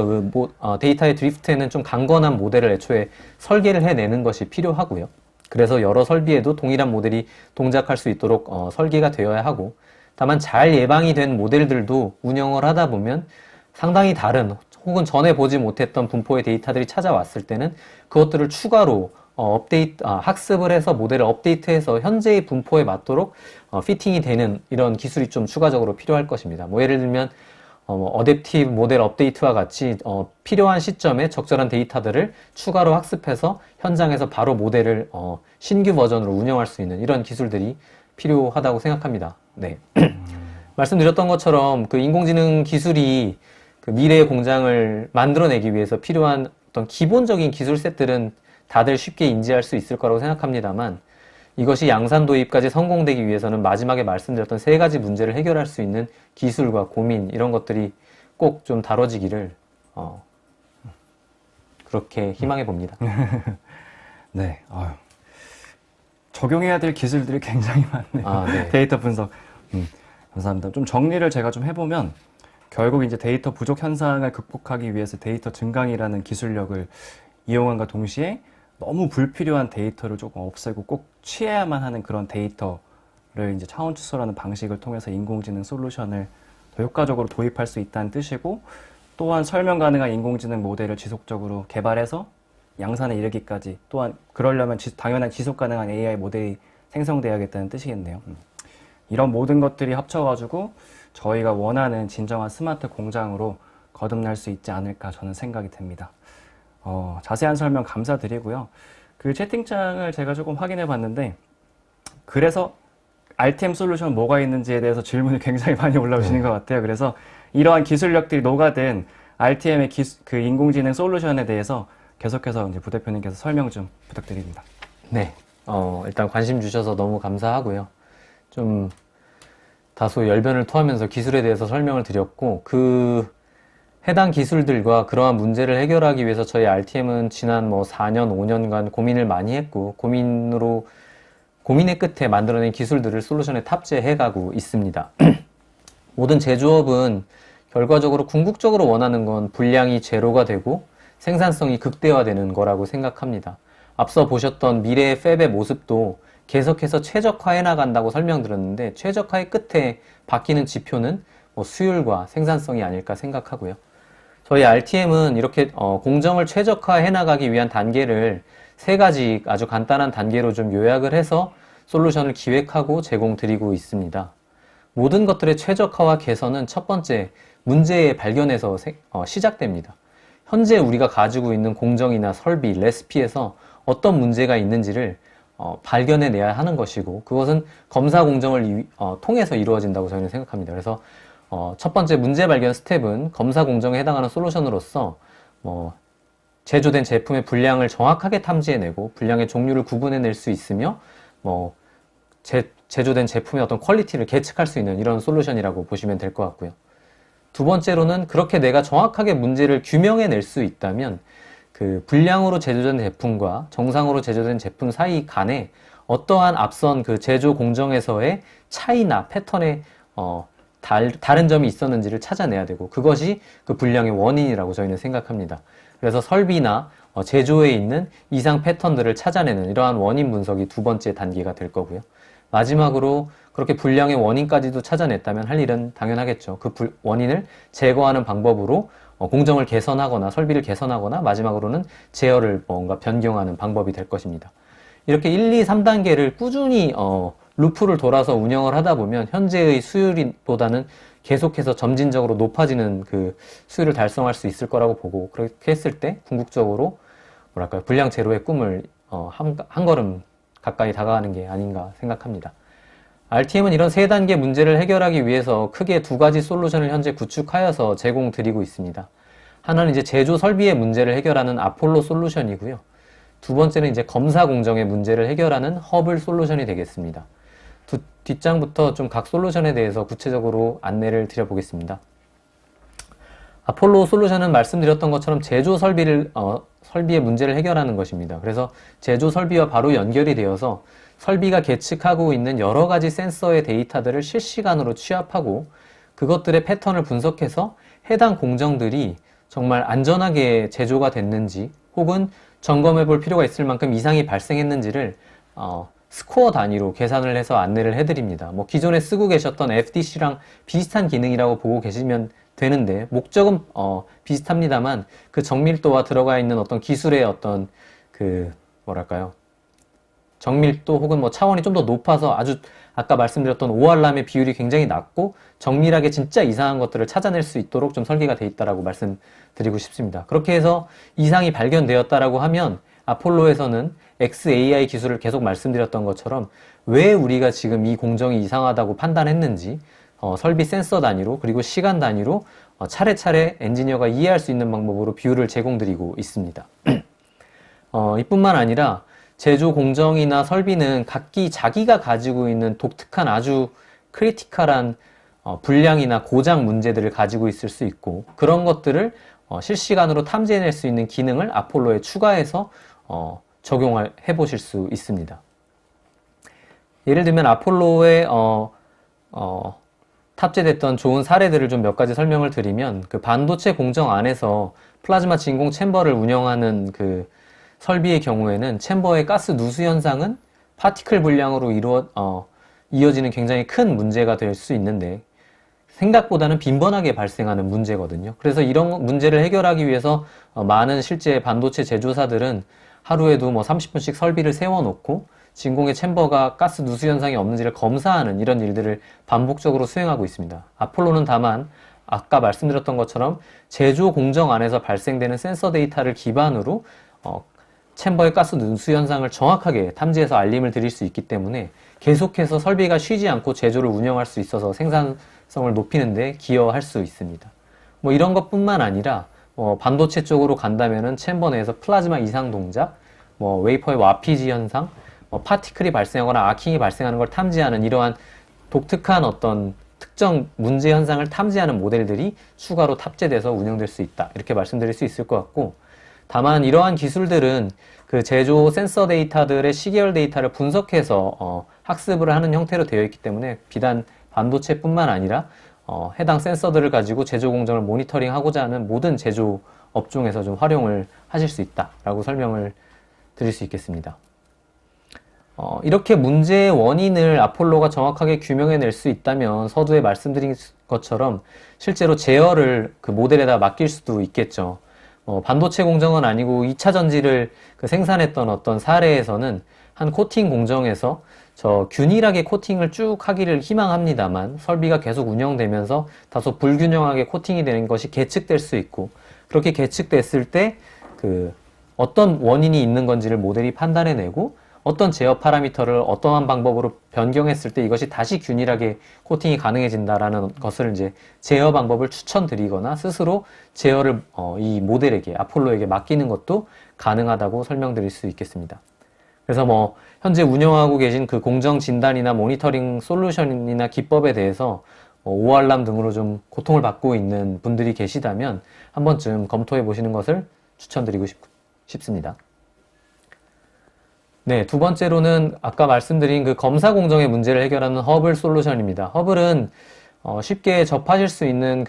데이터의 드리프트에는 좀 강건한 모델을 애초에 설계를 해내는 것이 필요하고요. 그래서 여러 설비에도 동일한 모델이 동작할 수 있도록 설계가 되어야 하고 다만 잘 예방이 된 모델들도 운영을 하다 보면 상당히 다른 혹은 전에 보지 못했던 분포의 데이터들이 찾아왔을 때는 그것들을 추가로 학습을 해서 모델을 업데이트해서 현재의 분포에 맞도록 피팅이 되는 이런 기술이 좀 추가적으로 필요할 것입니다. 예를 들면 어댑티브 모델 업데이트와 같이 필요한 시점에 적절한 데이터들을 추가로 학습해서 현장에서 바로 모델을 신규 버전으로 운영할 수 있는 이런 기술들이 필요하다고 생각합니다. 네. 말씀드렸던 것처럼 그 인공지능 기술이 그 미래의 공장을 만들어내기 위해서 필요한 어떤 기본적인 기술 셋들은 다들 쉽게 인지할 수 있을 거라고 생각합니다만 이것이 양산 도입까지 성공되기 위해서는 마지막에 말씀드렸던 세 가지 문제를 해결할 수 있는 기술과 고민 이런 것들이 꼭 좀 다뤄지기를 그렇게 희망해 봅니다. 네, 적용해야 될 기술들이 굉장히 많네요. 네. 데이터 분석. 감사합니다. 좀 정리를 제가 좀 해보면 결국 이제 데이터 부족 현상을 극복하기 위해서 데이터 증강이라는 기술력을 이용함과 동시에 너무 불필요한 데이터를 조금 없애고 꼭 취해야만 하는 그런 데이터를 이제 차원 추소라는 방식을 통해서 인공지능 솔루션을 더 효과적으로 도입할 수 있다는 뜻이고, 또한 설명 가능한 인공지능 모델을 지속적으로 개발해서 양산에 이르기까지, 또한 그러려면 당연한 지속 가능한 AI 모델이 생성돼야겠다는 뜻이겠네요. 이런 모든 것들이 합쳐가지고 저희가 원하는 진정한 스마트 공장으로 거듭날 수 있지 않을까 저는 생각이 듭니다. 자세한 설명 감사드리고요. 그 채팅창을 제가 조금 확인해 봤는데, 그래서 RTM 솔루션 뭐가 있는지에 대해서 질문이 굉장히 많이 올라오시는 것 같아요. 그래서 이러한 기술력들이 녹아든 RTM의 그 인공지능 솔루션에 대해서 계속해서 이제 부대표님께서 설명 좀 부탁드립니다. 네, 일단 관심 주셔서 너무 감사하고요. 좀 다소 열변을 토하면서 기술에 대해서 설명을 드렸고, 그 해당 기술들과 그러한 문제를 해결하기 위해서 저희 RTM은 지난 4년, 5년간 고민을 많이 했고, 고민의 끝에 만들어낸 기술들을 솔루션에 탑재해가고 있습니다. 모든 제조업은 결과적으로 궁극적으로 원하는 건 분량이 제로가 되고 생산성이 극대화되는 거라고 생각합니다. 앞서 보셨던 미래의 팹의 모습도 계속해서 최적화해 나간다고 설명드렸는데, 최적화의 끝에 바뀌는 지표는 수율과 생산성이 아닐까 생각하고요. 저희 RTM은 이렇게 공정을 최적화해 나가기 위한 단계를 3가지 아주 간단한 단계로 좀 요약을 해서 솔루션을 기획하고 제공드리고 있습니다. 모든 것들의 최적화와 개선은 첫 번째 문제의 발견에서 시작됩니다. 현재 우리가 가지고 있는 공정이나 설비, 레시피에서 어떤 문제가 있는지를 발견해내야 하는 것이고, 그것은 검사 공정을 통해서 이루어진다고 저희는 생각합니다. 그래서 첫 번째 문제 발견 스텝은 검사 공정에 해당하는 솔루션으로서 제조된 제품의 분량을 정확하게 탐지해내고 분량의 종류를 구분해낼 수 있으며 제조된 제품의 어떤 퀄리티를 계측할 수 있는 이런 솔루션이라고 보시면 될 것 같고요. 두 번째로는 그렇게 내가 정확하게 문제를 규명해낼 수 있다면 그 분량으로 제조된 제품과 정상으로 제조된 제품 사이 간에 어떠한 앞선 그 제조 공정에서의 차이나 패턴의 다른 점이 있었는지를 찾아내야 되고, 그것이 그 불량의 원인이라고 저희는 생각합니다. 그래서 설비나 제조에 있는 이상 패턴들을 찾아내는 이러한 원인 분석이 두 번째 단계가 될 거고요. 마지막으로 그렇게 불량의 원인까지도 찾아냈다면 할 일은 당연하겠죠. 그 원인을 제거하는 방법으로 공정을 개선하거나 설비를 개선하거나 마지막으로는 제어를 뭔가 변경하는 방법이 될 것입니다. 이렇게 1, 2, 3단계를 꾸준히 루프를 돌아서 운영을 하다 보면 현재의 수율보다는 계속해서 점진적으로 높아지는 그 수율을 달성할 수 있을 거라고 보고, 그렇게 했을 때 궁극적으로 불량 제로의 꿈을 한 걸음 가까이 다가가는 게 아닌가 생각합니다. RTM은 이런 3단계 문제를 해결하기 위해서 크게 2가지 솔루션을 현재 구축하여서 제공드리고 있습니다. 하나는 이제 제조 설비의 문제를 해결하는 아폴로 솔루션이고요. 두 번째는 이제 검사 공정의 문제를 해결하는 허블 솔루션이 되겠습니다. 뒷장부터 좀 각 솔루션에 대해서 구체적으로 안내를 드려보겠습니다. 아폴로 솔루션은 말씀드렸던 것처럼 제조 설비의 문제를 해결하는 것입니다. 그래서 제조 설비와 바로 연결이 되어서 설비가 계측하고 있는 여러 가지 센서의 데이터들을 실시간으로 취합하고 그것들의 패턴을 분석해서 해당 공정들이 정말 안전하게 제조가 됐는지 혹은 점검해 볼 필요가 있을 만큼 이상이 발생했는지를 스코어 단위로 계산을 해서 안내를 해드립니다. 기존에 쓰고 계셨던 FDC랑 비슷한 기능이라고 보고 계시면 되는데, 목적은 비슷합니다만 그 정밀도와 들어가 있는 어떤 기술의 어떤 정밀도 혹은 차원이 좀 더 높아서 아주 아까 말씀드렸던 오알람의 비율이 굉장히 낮고 정밀하게 진짜 이상한 것들을 찾아낼 수 있도록 좀 설계가 되어 있다라고 말씀드리고 싶습니다. 그렇게 해서 이상이 발견되었다라고 하면 아폴로에서는 XAI 기술을 계속 말씀드렸던 것처럼 왜 우리가 지금 이 공정이 이상하다고 판단했는지 설비 센서 단위로 그리고 시간 단위로 차례차례 엔지니어가 이해할 수 있는 방법으로 비율을 제공드리고 있습니다. 이뿐만 아니라 제조 공정이나 설비는 각기 자기가 가지고 있는 독특한 아주 크리티컬한 불량이나 고장 문제들을 가지고 있을 수 있고, 그런 것들을 실시간으로 탐지해낼 수 있는 기능을 아폴로에 추가해서 적용해 보실 수 있습니다. 예를 들면 아폴로의 탑재됐던 좋은 사례들을 좀 몇 가지 설명을 드리면, 그 반도체 공정 안에서 플라즈마 진공 챔버를 운영하는 그 설비의 경우에는 챔버의 가스 누수 현상은 파티클 분량으로 이어지는 굉장히 큰 문제가 될 수 있는데, 생각보다는 빈번하게 발생하는 문제거든요. 그래서 이런 문제를 해결하기 위해서 많은 실제 반도체 제조사들은 하루에도 뭐 30분씩 설비를 세워놓고 진공의 챔버가 가스 누수 현상이 없는지를 검사하는 이런 일들을 반복적으로 수행하고 있습니다. 아폴로는 다만 아까 말씀드렸던 것처럼 제조 공정 안에서 발생되는 센서 데이터를 기반으로 챔버의 가스 누수 현상을 정확하게 탐지해서 알림을 드릴 수 있기 때문에 계속해서 설비가 쉬지 않고 제조를 운영할 수 있어서 생산성을 높이는 데 기여할 수 있습니다. 뭐 이런 것뿐만 아니라 반도체 쪽으로 간다면은 챔버 내에서 플라즈마 이상 동작, 웨이퍼의 와피지 현상, 파티클이 발생하거나 아킹이 발생하는 걸 탐지하는 이러한 독특한 어떤 특정 문제 현상을 탐지하는 모델들이 추가로 탑재돼서 운영될 수 있다. 이렇게 말씀드릴 수 있을 것 같고, 다만 이러한 기술들은 그 제조 센서 데이터들의 시계열 데이터를 분석해서 학습을 하는 형태로 되어 있기 때문에 비단 반도체뿐만 아니라 해당 센서들을 가지고 제조 공정을 모니터링하고자 하는 모든 제조 업종에서 좀 활용을 하실 수 있다라고 설명을 드릴 수 있겠습니다. 이렇게 문제의 원인을 아폴로가 정확하게 규명해낼 수 있다면 서두에 말씀드린 것처럼 실제로 제어를 그 모델에다 맡길 수도 있겠죠. 반도체 공정은 아니고 2차 전지를 생산했던 어떤 사례에서는 한 코팅 공정에서 균일하게 코팅을 쭉 하기를 희망합니다만 설비가 계속 운영되면서 다소 불균형하게 코팅이 되는 것이 계측될 수 있고, 그렇게 계측됐을 때 어떤 원인이 있는 건지를 모델이 판단해내고 어떤 제어 파라미터를 어떠한 방법으로 변경했을 때 이것이 다시 균일하게 코팅이 가능해진다라는 것을 이제 제어 방법을 추천드리거나 스스로 제어를 이 모델에게, 아폴로에게 맡기는 것도 가능하다고 설명드릴 수 있겠습니다. 그래서 현재 운영하고 계신 그 공정 진단이나 모니터링 솔루션이나 기법에 대해서 오알람 등으로 좀 고통을 받고 있는 분들이 계시다면 한 번쯤 검토해 보시는 것을 추천드리고 싶습니다. 네, 두 번째로는 아까 말씀드린 그 검사 공정의 문제를 해결하는 허블 솔루션입니다. 허블은 쉽게 접하실 수 있는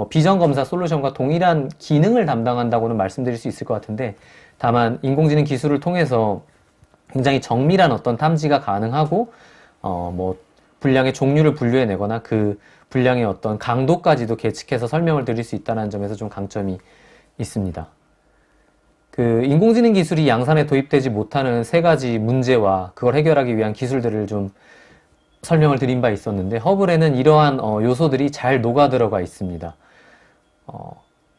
비전 검사 솔루션과 동일한 기능을 담당한다고는 말씀드릴 수 있을 것 같은데, 다만 인공지능 기술을 통해서 굉장히 정밀한 어떤 탐지가 가능하고 분량의 종류를 분류해내거나 그 분량의 어떤 강도까지도 계측해서 설명을 드릴 수 있다는 점에서 좀 강점이 있습니다. 인공지능 기술이 양산에 도입되지 못하는 세 가지 문제와 그걸 해결하기 위한 기술들을 좀 설명을 드린 바 있었는데, 허블에는 이러한 요소들이 잘 녹아들어가 있습니다.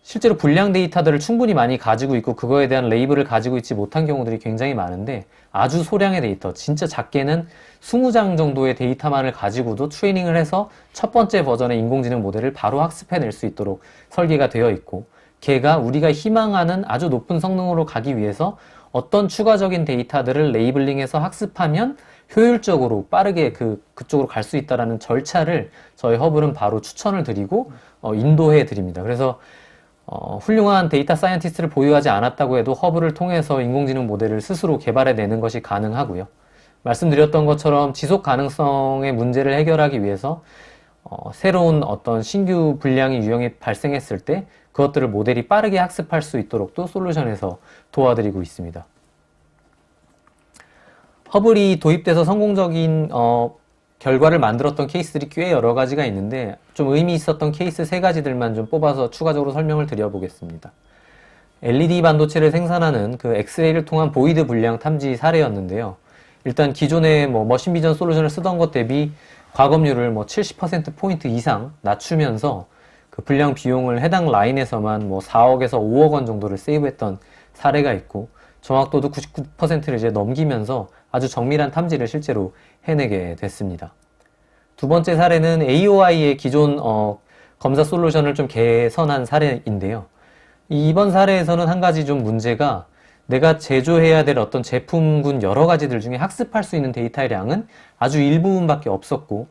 실제로 분량 데이터들을 충분히 많이 가지고 있고 그거에 대한 레이블을 가지고 있지 못한 경우들이 굉장히 많은데, 아주 소량의 데이터, 진짜 작게는 20장 정도의 데이터만을 가지고도 트레이닝을 해서 첫 번째 버전의 인공지능 모델을 바로 학습해낼 수 있도록 설계가 되어 있고, 걔가 우리가 희망하는 아주 높은 성능으로 가기 위해서 어떤 추가적인 데이터들을 레이블링해서 학습하면 효율적으로 빠르게 그쪽으로 갈 수 있다는 절차를 저희 허블은 바로 추천을 드리고 인도해 드립니다. 그래서 훌륭한 데이터 사이언티스트를 보유하지 않았다고 해도 허블을 통해서 인공지능 모델을 스스로 개발해내는 것이 가능하고요. 말씀드렸던 것처럼 지속 가능성의 문제를 해결하기 위해서 새로운 어떤 신규 분량이 유형이 발생했을 때 그것들을 모델이 빠르게 학습할 수 있도록 또 솔루션에서 도와드리고 있습니다. 허블이 도입돼서 성공적인 결과를 만들었던 케이스들이 꽤 여러 가지가 있는데, 좀 의미 있었던 케이스 세 가지들만 좀 뽑아서 추가적으로 설명을 드려보겠습니다. LED 반도체를 생산하는 그 엑스레이를 통한 보이드 분량 탐지 사례였는데요. 일단 기존의 머신 비전 솔루션을 쓰던 것 대비 과금률을 70%포인트 이상 낮추면서 그 분량 비용을 해당 라인에서만 4억에서 5억 원 정도를 세이브했던 사례가 있고, 정확도도 99%를 이제 넘기면서 아주 정밀한 탐지를 실제로 해내게 됐습니다. 두 번째 사례는 AOI의 기존 검사 솔루션을 좀 개선한 사례인데요. 이번 사례에서는 한 가지 좀 문제가, 내가 제조해야 될 어떤 제품군 여러 가지들 중에 학습할 수 있는 데이터의 량은 아주 일부분밖에 없었고,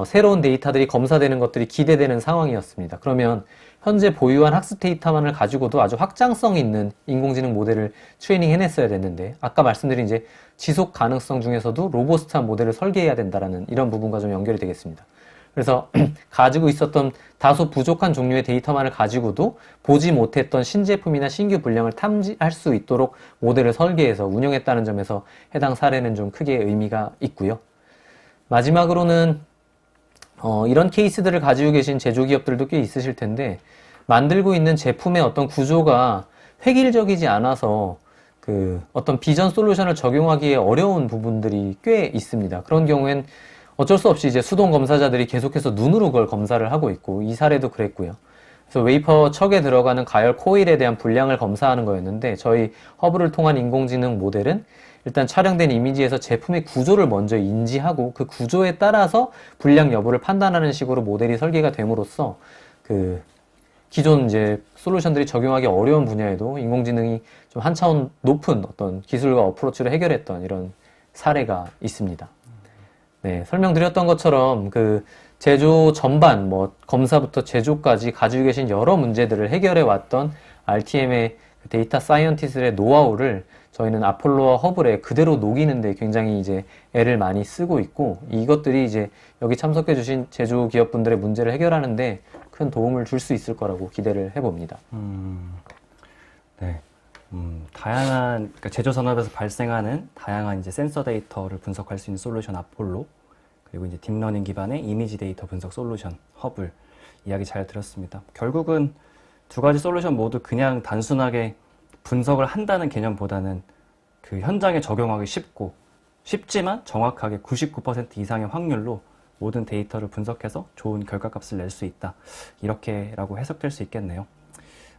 새로운 데이터들이 검사되는 것들이 기대되는 상황이었습니다. 그러면 현재 보유한 학습 데이터만을 가지고도 아주 확장성 있는 인공지능 모델을 트레이닝 해냈어야 됐는데, 아까 말씀드린 이제 지속 가능성 중에서도 로버스트한 모델을 설계해야 된다라는 이런 부분과 좀 연결이 되겠습니다. 그래서 가지고 있었던 다소 부족한 종류의 데이터만을 가지고도 보지 못했던 신제품이나 신규 분량을 탐지할 수 있도록 모델을 설계해서 운영했다는 점에서 해당 사례는 좀 크게 의미가 있고요. 마지막으로는 이런 케이스들을 가지고 계신 제조기업들도 꽤 있으실 텐데, 만들고 있는 제품의 어떤 구조가 획일적이지 않아서 어떤 비전 솔루션을 적용하기에 어려운 부분들이 꽤 있습니다. 그런 경우엔 어쩔 수 없이 이제 수동 검사자들이 계속해서 눈으로 그걸 검사를 하고 있고, 이 사례도 그랬고요. 그래서 웨이퍼 척에 들어가는 가열 코일에 대한 분량을 검사하는 거였는데, 저희 허브를 통한 인공지능 모델은 일단 촬영된 이미지에서 제품의 구조를 먼저 인지하고 그 구조에 따라서 분량 여부를 판단하는 식으로 모델이 설계가 됨으로써 기존 이제 솔루션들이 적용하기 어려운 분야에도 인공지능이 좀 한 차원 높은 어떤 기술과 어프로치로 해결했던 이런 사례가 있습니다. 네, 설명드렸던 것처럼 제조 전반, 검사부터 제조까지 가지고 계신 여러 문제들을 해결해 왔던 RTM의 데이터 사이언티스트의 노하우를 저희는 아폴로와 허블에 그대로 녹이는데 굉장히 이제 애를 많이 쓰고 있고, 이것들이 이제 여기 참석해 주신 제조 기업분들의 문제를 해결하는데 큰 도움을 줄 수 있을 거라고 기대를 해봅니다. 네. 다양한, 그러니까 제조 산업에서 발생하는 다양한 이제 센서 데이터를 분석할 수 있는 솔루션 아폴로, 그리고 이제 딥러닝 기반의 이미지 데이터 분석 솔루션 허블 이야기 잘 들었습니다. 결국은 두 가지 솔루션 모두 그냥 단순하게 분석을 한다는 개념보다는 그 현장에 적용하기 쉽지만 정확하게 99% 이상의 확률로 모든 데이터를 분석해서 좋은 결과값을 낼 수 있다. 이렇게라고 해석될 수 있겠네요.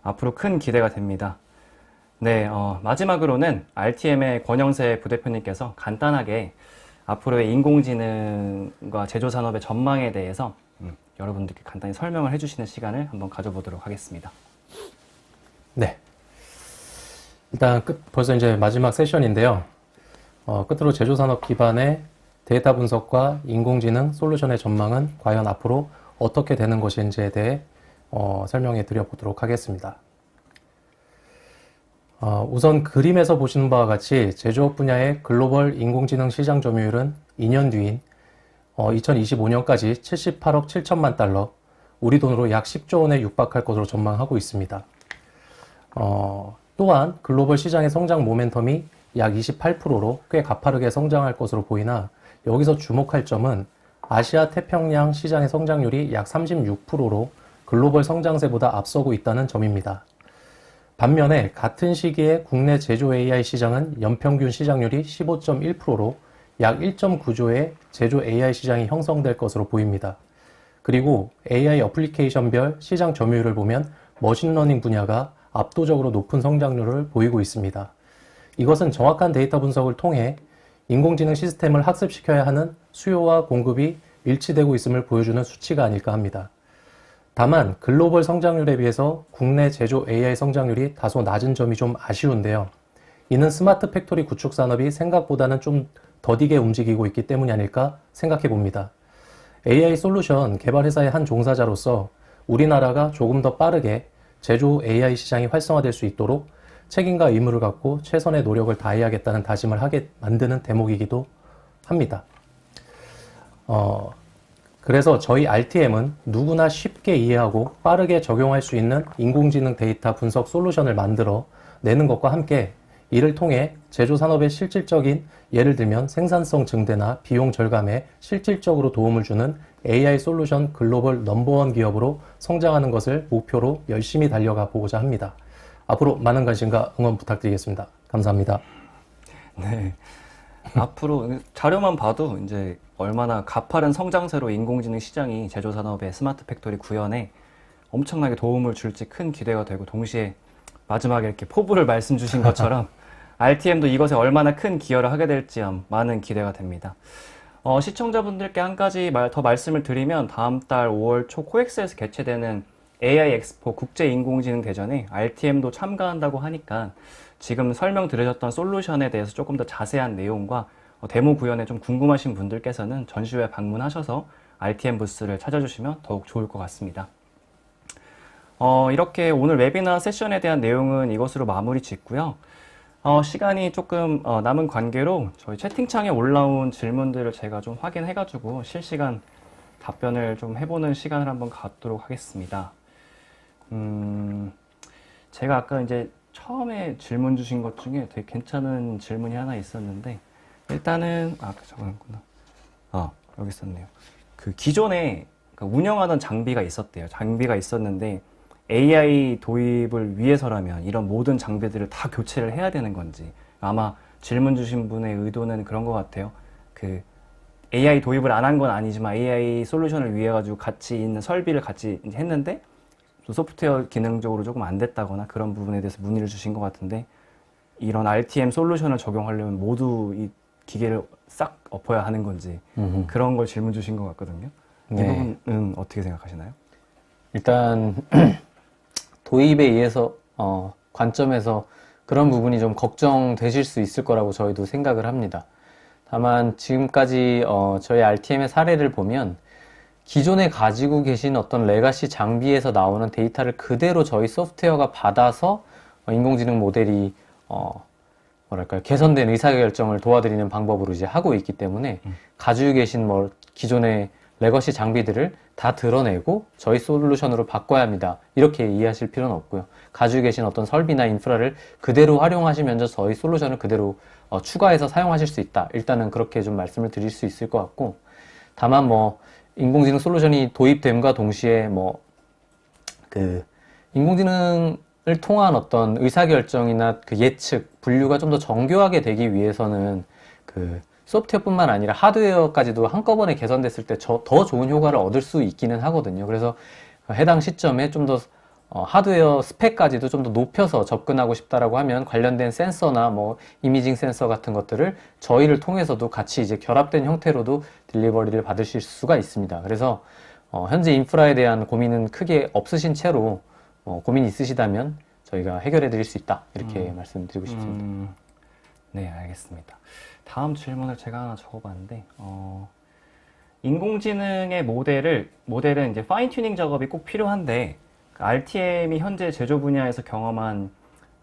앞으로 큰 기대가 됩니다. 네, 마지막으로는 RTM의 권영세 부대표님께서 간단하게 앞으로의 인공지능과 제조산업의 전망에 대해서 여러분들께 간단히 설명을 해주시는 시간을 한번 가져보도록 하겠습니다. 네. 일단 벌써 이제 마지막 세션인데요. 끝으로 제조산업 기반의 데이터 분석과 인공지능 솔루션의 전망은 과연 앞으로 어떻게 되는 것인지에 대해 설명해 드려보도록 하겠습니다. 우선 그림에서 보시는 바와 같이 제조업 분야의 글로벌 인공지능 시장 점유율은 2년 뒤인 2025년까지 78억 7천만 달러, 우리 돈으로 약 10조 원에 육박할 것으로 전망하고 있습니다. 또한 글로벌 시장의 성장 모멘텀이 약 28%로 꽤 가파르게 성장할 것으로 보이나, 여기서 주목할 점은 아시아 태평양 시장의 성장률이 약 36%로 글로벌 성장세보다 앞서고 있다는 점입니다. 반면에 같은 시기에 국내 제조 AI 시장은 연평균 시장률이 15.1%로 약 1.9조의 제조 AI 시장이 형성될 것으로 보입니다. 그리고 AI 어플리케이션별 시장 점유율을 보면 머신러닝 분야가 압도적으로 높은 성장률을 보이고 있습니다. 이것은 정확한 데이터 분석을 통해 인공지능 시스템을 학습시켜야 하는 수요와 공급이 일치되고 있음을 보여주는 수치가 아닐까 합니다. 다만 글로벌 성장률에 비해서 국내 제조 AI 성장률이 다소 낮은 점이 좀 아쉬운데요. 이는 스마트 팩토리 구축 산업이 생각보다는 좀 더디게 움직이고 있기 때문이 아닐까 생각해 봅니다. AI 솔루션 개발 회사의 한 종사자로서 우리나라가 조금 더 빠르게 제조 AI 시장이 활성화될 수 있도록 책임과 의무를 갖고 최선의 노력을 다해야겠다는 다짐을 하게 만드는 대목이기도 합니다. 그래서 저희 RTM은 누구나 쉽게 이해하고 빠르게 적용할 수 있는 인공지능 데이터 분석 솔루션을 만들어 내는 것과 함께 이를 통해 제조 산업의 실질적인, 예를 들면 생산성 증대나 비용 절감에 실질적으로 도움을 주는 AI 솔루션 글로벌 넘버원 기업으로 성장하는 것을 목표로 열심히 달려가 보고자 합니다. 앞으로 많은 관심과 응원 부탁드리겠습니다. 감사합니다. 네. 앞으로 자료만 봐도 이제 얼마나 가파른 성장세로 인공지능 시장이 제조산업의 스마트 팩토리 구현에 엄청나게 도움을 줄지 큰 기대가 되고, 동시에 마지막에 이렇게 포부를 말씀 주신 것처럼 RTM도 이것에 얼마나 큰 기여를 하게 될지 많은 기대가 됩니다. 시청자분들께 한 가지 더 말씀을 드리면, 다음 달 5월 초 코엑스에서 개최되는 AI 엑스포 국제인공지능 대전에 RTM도 참가한다고 하니까 지금 설명드렸던 솔루션에 대해서 조금 더 자세한 내용과 데모 구현에 좀 궁금하신 분들께서는 전시회 방문하셔서 RTM 부스를 찾아주시면 더욱 좋을 것 같습니다. 이렇게 오늘 웨비나 세션에 대한 내용은 이것으로 마무리 짓고요. 시간이 조금 남은 관계로 저희 채팅창에 올라온 질문들을 제가 좀 확인해가지고 실시간 답변을 좀 해보는 시간을 한번 갖도록 하겠습니다. 제가 아까 이제 처음에 질문 주신 것 중에 되게 괜찮은 질문이 하나 있었는데, 일단은, 적어놨구나. 여기 있었네요. 그 기존에 운영하던 장비가 있었대요. 장비가 있었는데, AI 도입을 위해서라면 이런 모든 장비들을 다 교체를 해야 되는 건지, 아마 질문 주신 분의 의도는 그런 것 같아요. 그 AI 도입을 안 한 건 아니지만 AI 솔루션을 위해 가지고 같이 있는 설비를 같이 이제 했는데 소프트웨어 기능적으로 조금 안 됐다거나 그런 부분에 대해서 문의를 주신 것 같은데, 이런 RTM 솔루션을 적용하려면 모두 이 기계를 싹 엎어야 하는 건지 그런 걸 질문 주신 것 같거든요. 이 네. 부분은 어떻게 생각하시나요? 일단 도입에 의해서 관점에서 그런 부분이 좀 걱정되실 수 있을 거라고 저희도 생각을 합니다. 다만 지금까지 저희 RTM의 사례를 보면 기존에 가지고 계신 어떤 레가시 장비에서 나오는 데이터를 그대로 저희 소프트웨어가 받아서 인공지능 모델이 뭐랄까요, 개선된 의사결정을 도와드리는 방법으로 이제 하고 있기 때문에 가지고 계신 뭐 기존의 레거시 장비들을 다 드러내고 저희 솔루션으로 바꿔야 합니다, 이렇게 이해하실 필요는 없고요. 가지고 계신 어떤 설비나 인프라를 그대로 활용하시면서 저희 솔루션을 그대로 추가해서 사용하실 수 있다, 일단은 그렇게 좀 말씀을 드릴 수 있을 것 같고, 다만 뭐 인공지능 솔루션이 도입됨과 동시에 뭐 그 인공지능을 통한 어떤 의사결정이나 그 예측, 분류가 좀 더 정교하게 되기 위해서는 그 소프트웨어뿐만 아니라 하드웨어까지도 한꺼번에 개선됐을 때 더 좋은 효과를 얻을 수 있기는 하거든요. 그래서 해당 시점에 좀 더 하드웨어 스펙까지도 좀 더 높여서 접근하고 싶다라고 하면 관련된 센서나 뭐 이미징 센서 같은 것들을 저희를 통해서도 같이 이제 결합된 형태로도 딜리버리를 받으실 수가 있습니다. 그래서 현재 인프라에 대한 고민은 크게 없으신 채로 고민이 있으시다면 저희가 해결해 드릴 수 있다, 이렇게 말씀드리고 싶습니다. 네, 알겠습니다. 다음 질문을 제가 하나 적어봤는데, 인공지능의 모델은 이제 파인 튜닝 작업이 꼭 필요한데, RTM이 현재 제조 분야에서 경험한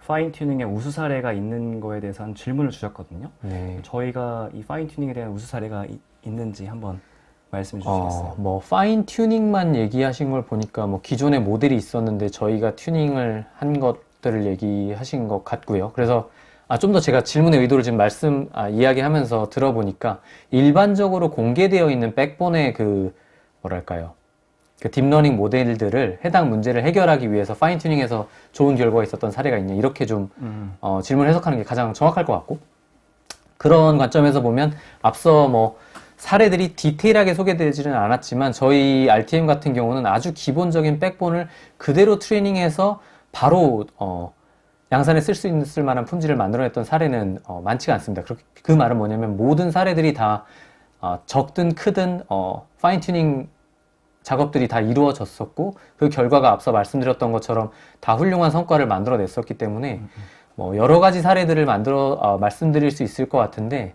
파인 튜닝의 우수 사례가 있는 거에 대해서 한 질문을 주셨거든요. 네. 저희가 이 파인 튜닝에 대한 우수 사례가 있는지 한번 말씀해 주시겠어요? 뭐 파인 튜닝만 얘기하신 걸 보니까 뭐 기존의 모델이 있었는데 저희가 튜닝을 한 것들을 얘기하신 것 같고요. 그래서 좀 더 제가 질문의 의도를 지금 이야기하면서 들어보니까 일반적으로 공개되어 있는 백본의 그 뭐랄까요, 그 딥러닝 모델들을 해당 문제를 해결하기 위해서 파인 튜닝해서 좋은 결과가 있었던 사례가 있냐, 이렇게 좀 질문을 해석하는 게 가장 정확할 것 같고, 그런 관점에서 보면 앞서 뭐 사례들이 디테일하게 소개되지는 않았지만 저희 RTM 같은 경우는 아주 기본적인 백본을 그대로 트레이닝해서 바로 양산에 쓸 수 있을 만한 품질을 만들어냈던 사례는 많지가 않습니다. 그 말은 뭐냐면 모든 사례들이 다 적든 크든 파인 튜닝 작업들이 다 이루어졌었고, 그 결과가 앞서 말씀드렸던 것처럼 다 훌륭한 성과를 만들어냈었기 때문에 뭐 여러 가지 사례들을 말씀드릴 수 있을 것 같은데,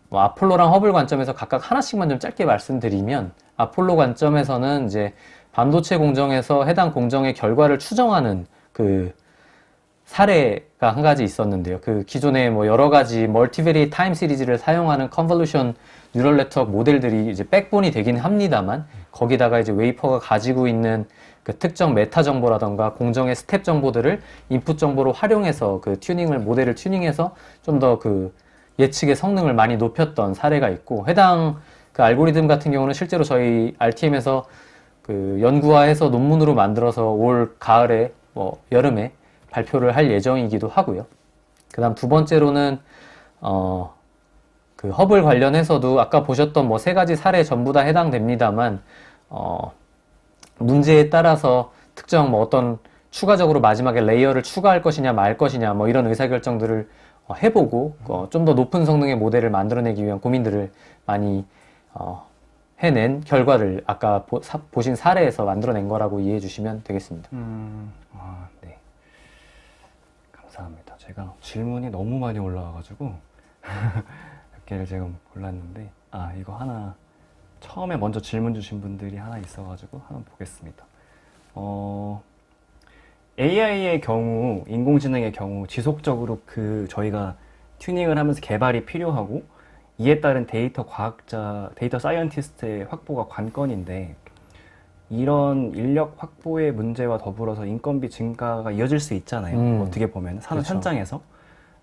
뭐 아폴로랑 허블 관점에서 각각 하나씩만 좀 짧게 말씀드리면, 아폴로 관점에서는 이제 반도체 공정에서 해당 공정의 결과를 추정하는 그 사례가 한 가지 있었는데요. 그 기존에 뭐 여러 가지 멀티베리에이트 타임 시리즈를 사용하는 컨볼루션 뉴럴 네트워크 모델들이 이제 백본이 되긴 합니다만, 거기다가 이제 웨이퍼가 가지고 있는 그 특정 메타 정보라던가 공정의 스텝 정보들을 인풋 정보로 활용해서 그 모델을 튜닝해서 좀 더 그 예측의 성능을 많이 높였던 사례가 있고, 해당 그 알고리즘 같은 경우는 실제로 저희 RTM에서 그 연구화해서 논문으로 만들어서 올 가을에 뭐 여름에 발표를 할 예정이기도 하고요. 그 다음 두 번째로는 그 허블 관련해서도 아까 보셨던 뭐 세 가지 사례 전부 다 해당됩니다만, 문제에 따라서 특정 뭐 어떤 추가적으로 마지막에 레이어를 추가할 것이냐 말 것이냐 뭐 이런 의사결정들을 해보고 좀 더 높은 성능의 모델을 만들어내기 위한 고민들을 많이 해낸 결과를 아까 보신 사례에서 만들어낸 거라고 이해해 주시면 되겠습니다. 네. 감사합니다. 제가 질문이 너무 많이 올라와가지고 몇 개를 지금 골랐는데, 이거 하나 처음에 먼저 질문 주신 분들이 하나 있어가지고 한번 보겠습니다. AI의 경우, 인공지능의 경우 지속적으로 저희가 튜닝을 하면서 개발이 필요하고, 이에 따른 데이터 과학자, 데이터 사이언티스트의 확보가 관건인데 이런 인력 확보의 문제와 더불어서 인건비 증가가 이어질 수 있잖아요. 어떻게 보면 산업 그렇죠. 현장에서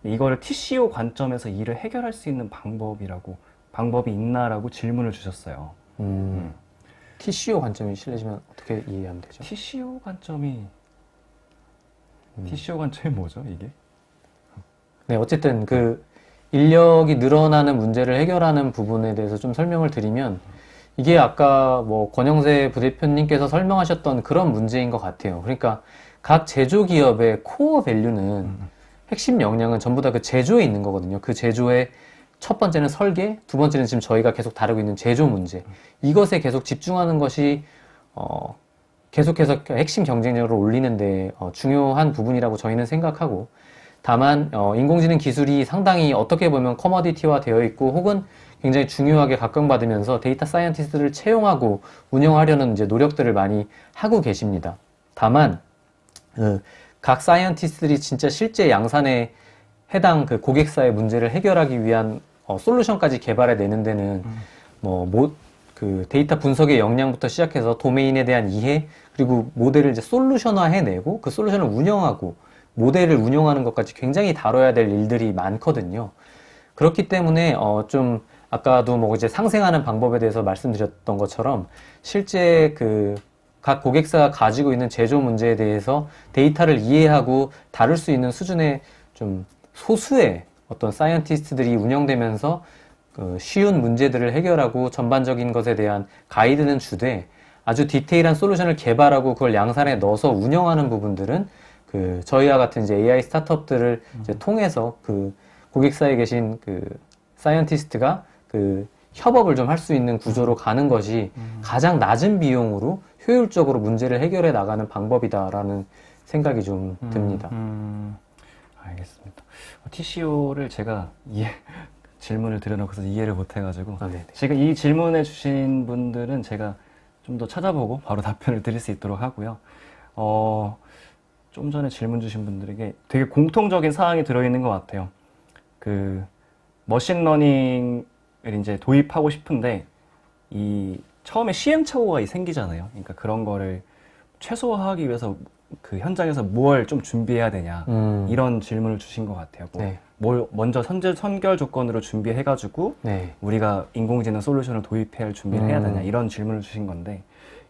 이거를 TCO 관점에서 이를 해결할 수 있는 방법이 있나라고 질문을 주셨어요. TCO 관점이 실례지만 어떻게 이해하면 되죠? TCO 관점이 뭐죠, 이게? 네, 어쨌든 그 인력이 늘어나는 문제를 해결하는 부분에 대해서 좀 설명을 드리면 이게 아까 뭐 권영세 부대표님께서 설명하셨던 그런 문제인 것 같아요. 그러니까 각 제조기업의 코어 밸류는 핵심 역량은 전부 다 그 제조에 있는 거거든요. 그 제조의 첫 번째는 설계, 두 번째는 지금 저희가 계속 다루고 있는 제조 문제. 이것에 계속 집중하는 것이 계속해서 핵심 경쟁력을 올리는데 중요한 부분이라고 저희는 생각하고, 다만 인공지능 기술이 상당히 어떻게 보면 커머디티화 되어 있고 혹은 굉장히 중요하게 각광받으면서 데이터 사이언티스트를 채용하고 운영하려는 이제 노력들을 많이 하고 계십니다. 다만 각 사이언티스트들이 진짜 실제 양산에 해당 그 고객사의 문제를 해결하기 위한 솔루션까지 개발해 내는 데는 그 데이터 분석의 역량부터 시작해서 도메인에 대한 이해, 그리고 모델을 이제 솔루션화 해내고 그 솔루션을 운영하고 모델을 운영하는 것까지 굉장히 다뤄야 될 일들이 많거든요. 그렇기 때문에 좀 아까도 뭐 이제 상생하는 방법에 대해서 말씀드렸던 것처럼 실제 그 각 고객사가 가지고 있는 제조 문제에 대해서 데이터를 이해하고 다룰 수 있는 수준의 좀 소수의 어떤 사이언티스트들이 운영되면서 쉬운 문제들을 해결하고 전반적인 것에 대한 가이드는 주되, 아주 디테일한 솔루션을 개발하고 그걸 양산에 넣어서 운영하는 부분들은 그 저희와 같은 이제 AI 스타트업들을 이제 통해서 그 고객사에 계신 그 사이언티스트가 그 협업을 좀 할 수 있는 구조로 가는 것이 가장 낮은 비용으로 효율적으로 문제를 해결해 나가는 방법이다라는 생각이 좀 듭니다. 알겠습니다. TCO를 제가 질문을 드려놓고서 이해를 못해가지고 지금 이 질문해 주신 분들은 제가 좀 더 찾아보고 바로 답변을 드릴 수 있도록 하고요. 좀 전에 질문 주신 분들에게 되게 공통적인 사항이 들어있는 것 같아요. 그 머신러닝을 이제 도입하고 싶은데 이 처음에 시행착오가 생기잖아요. 그러니까 그런 거를 최소화하기 위해서 그 현장에서 뭘 좀 준비해야 되냐 이런 질문을 주신 것 같아요. 뭘 먼저 선결 조건으로 준비해가지고 우리가 인공지능 솔루션을 도입해야 할 준비를 해야 되냐 이런 질문을 주신 건데,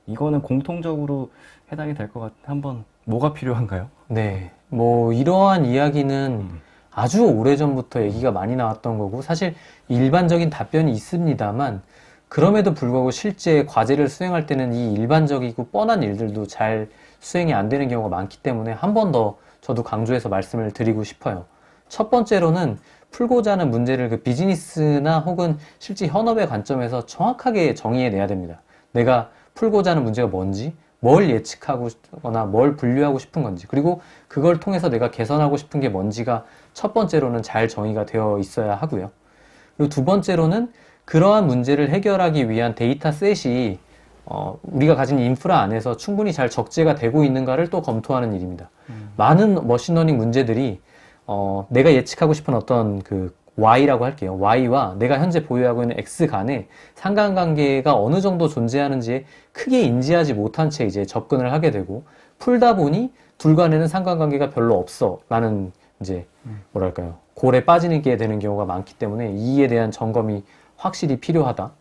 이거는 공통적으로 해당이 될 것 같은데 한번 뭐가 필요한가요? 네, 뭐 이러한 이야기는 아주 오래전부터 얘기가 많이 나왔던 거고 사실 일반적인 답변이 있습니다만, 그럼에도 불구하고 실제 과제를 수행할 때는 이 일반적이고 뻔한 일들도 잘 수행이 안 되는 경우가 많기 때문에 한 번 더 저도 강조해서 말씀을 드리고 싶어요. 첫 번째로는 풀고자 하는 문제를 그 비즈니스나 혹은 실제 현업의 관점에서 정확하게 정의해내야 됩니다. 내가 풀고자 하는 문제가 뭔지, 뭘 예측하고 싶거나 뭘 분류하고 싶은 건지, 그리고 그걸 통해서 내가 개선하고 싶은 게 뭔지가 첫 번째로는 잘 정의가 되어 있어야 하고요. 그리고 두 번째로는 그러한 문제를 해결하기 위한 데이터셋이 우리가 가진 인프라 안에서 충분히 잘 적재가 되고 있는가를 또 검토하는 일입니다. 많은 머신러닝 문제들이 내가 예측하고 싶은 어떤 그 Y라고 할게요. Y와 내가 현재 보유하고 있는 X 간의 상관관계가 어느 정도 존재하는지 크게 인지하지 못한 채 이제 접근을 하게 되고, 풀다 보니 둘 간에는 상관관계가 별로 없어 라는 이제 뭐랄까요, 골에 빠지게 되는 경우가 많기 때문에 이에 대한 점검이 확실히 필요하다.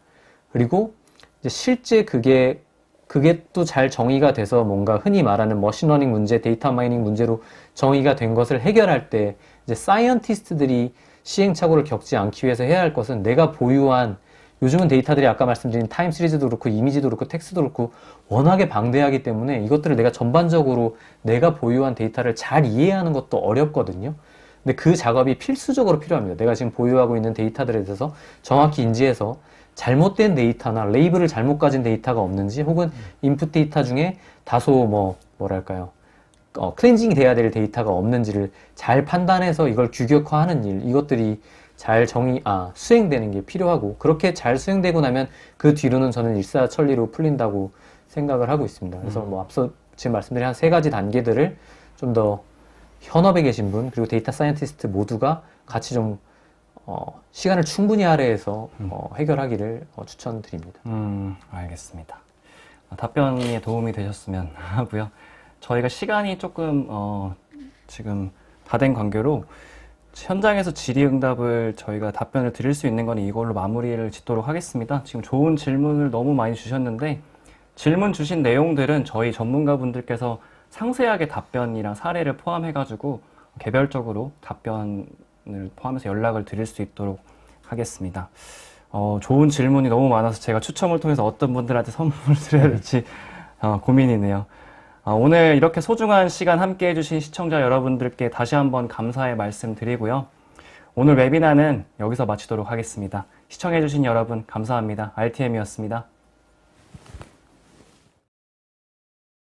그리고 이제 실제 그게 또 잘 정의가 돼서 뭔가 흔히 말하는 머신러닝 문제, 데이터 마이닝 문제로 정의가 된 것을 해결할 때 이제 사이언티스트들이 시행착오를 겪지 않기 위해서 해야 할 것은 내가 보유한, 요즘은 데이터들이 아까 말씀드린 타임 시리즈도 그렇고 이미지도 그렇고 텍스트도 그렇고 워낙에 방대하기 때문에 이것들을 내가 전반적으로 내가 보유한 데이터를 잘 이해하는 것도 어렵거든요. 근데 그 작업이 필수적으로 필요합니다. 내가 지금 보유하고 있는 데이터들에 대해서 정확히 인지해서 잘못된 데이터나 레이블을 잘못 가진 데이터가 없는지, 혹은 인풋 데이터 중에 다소 뭐랄까요, 클렌징이 돼야 될 데이터가 없는지를 잘 판단해서 이걸 규격화하는 일, 이것들이 잘 수행되는 게 필요하고, 그렇게 잘 수행되고 나면 그 뒤로는 저는 일사천리로 풀린다고 생각을 하고 있습니다. 그래서 앞서 지금 말씀드린 한 3가지 단계들을 좀 더 현업에 계신 분, 그리고 데이터 사이언티스트 모두가 같이 좀 시간을 충분히 할애해서 해결하기를 추천드립니다. 알겠습니다. 답변에 도움이 되셨으면 하고요. 저희가 시간이 조금 지금 다 된 관계로 현장에서 질의응답을 저희가 답변을 드릴 수 있는 건 이걸로 마무리를 짓도록 하겠습니다. 지금 좋은 질문을 너무 많이 주셨는데 질문 주신 내용들은 저희 전문가분들께서 상세하게 답변이랑 사례를 포함해가지고 개별적으로 답변을 포함해서 연락을 드릴 수 있도록 하겠습니다. 좋은 질문이 너무 많아서 제가 추첨을 통해서 어떤 분들한테 선물을 드려야 될지 고민이네요. 오늘 이렇게 소중한 시간 함께 해주신 시청자 여러분들께 다시 한번 감사의 말씀 드리고요. 오늘 웨비나는 여기서 마치도록 하겠습니다. 시청해주신 여러분 감사합니다. RTM이었습니다.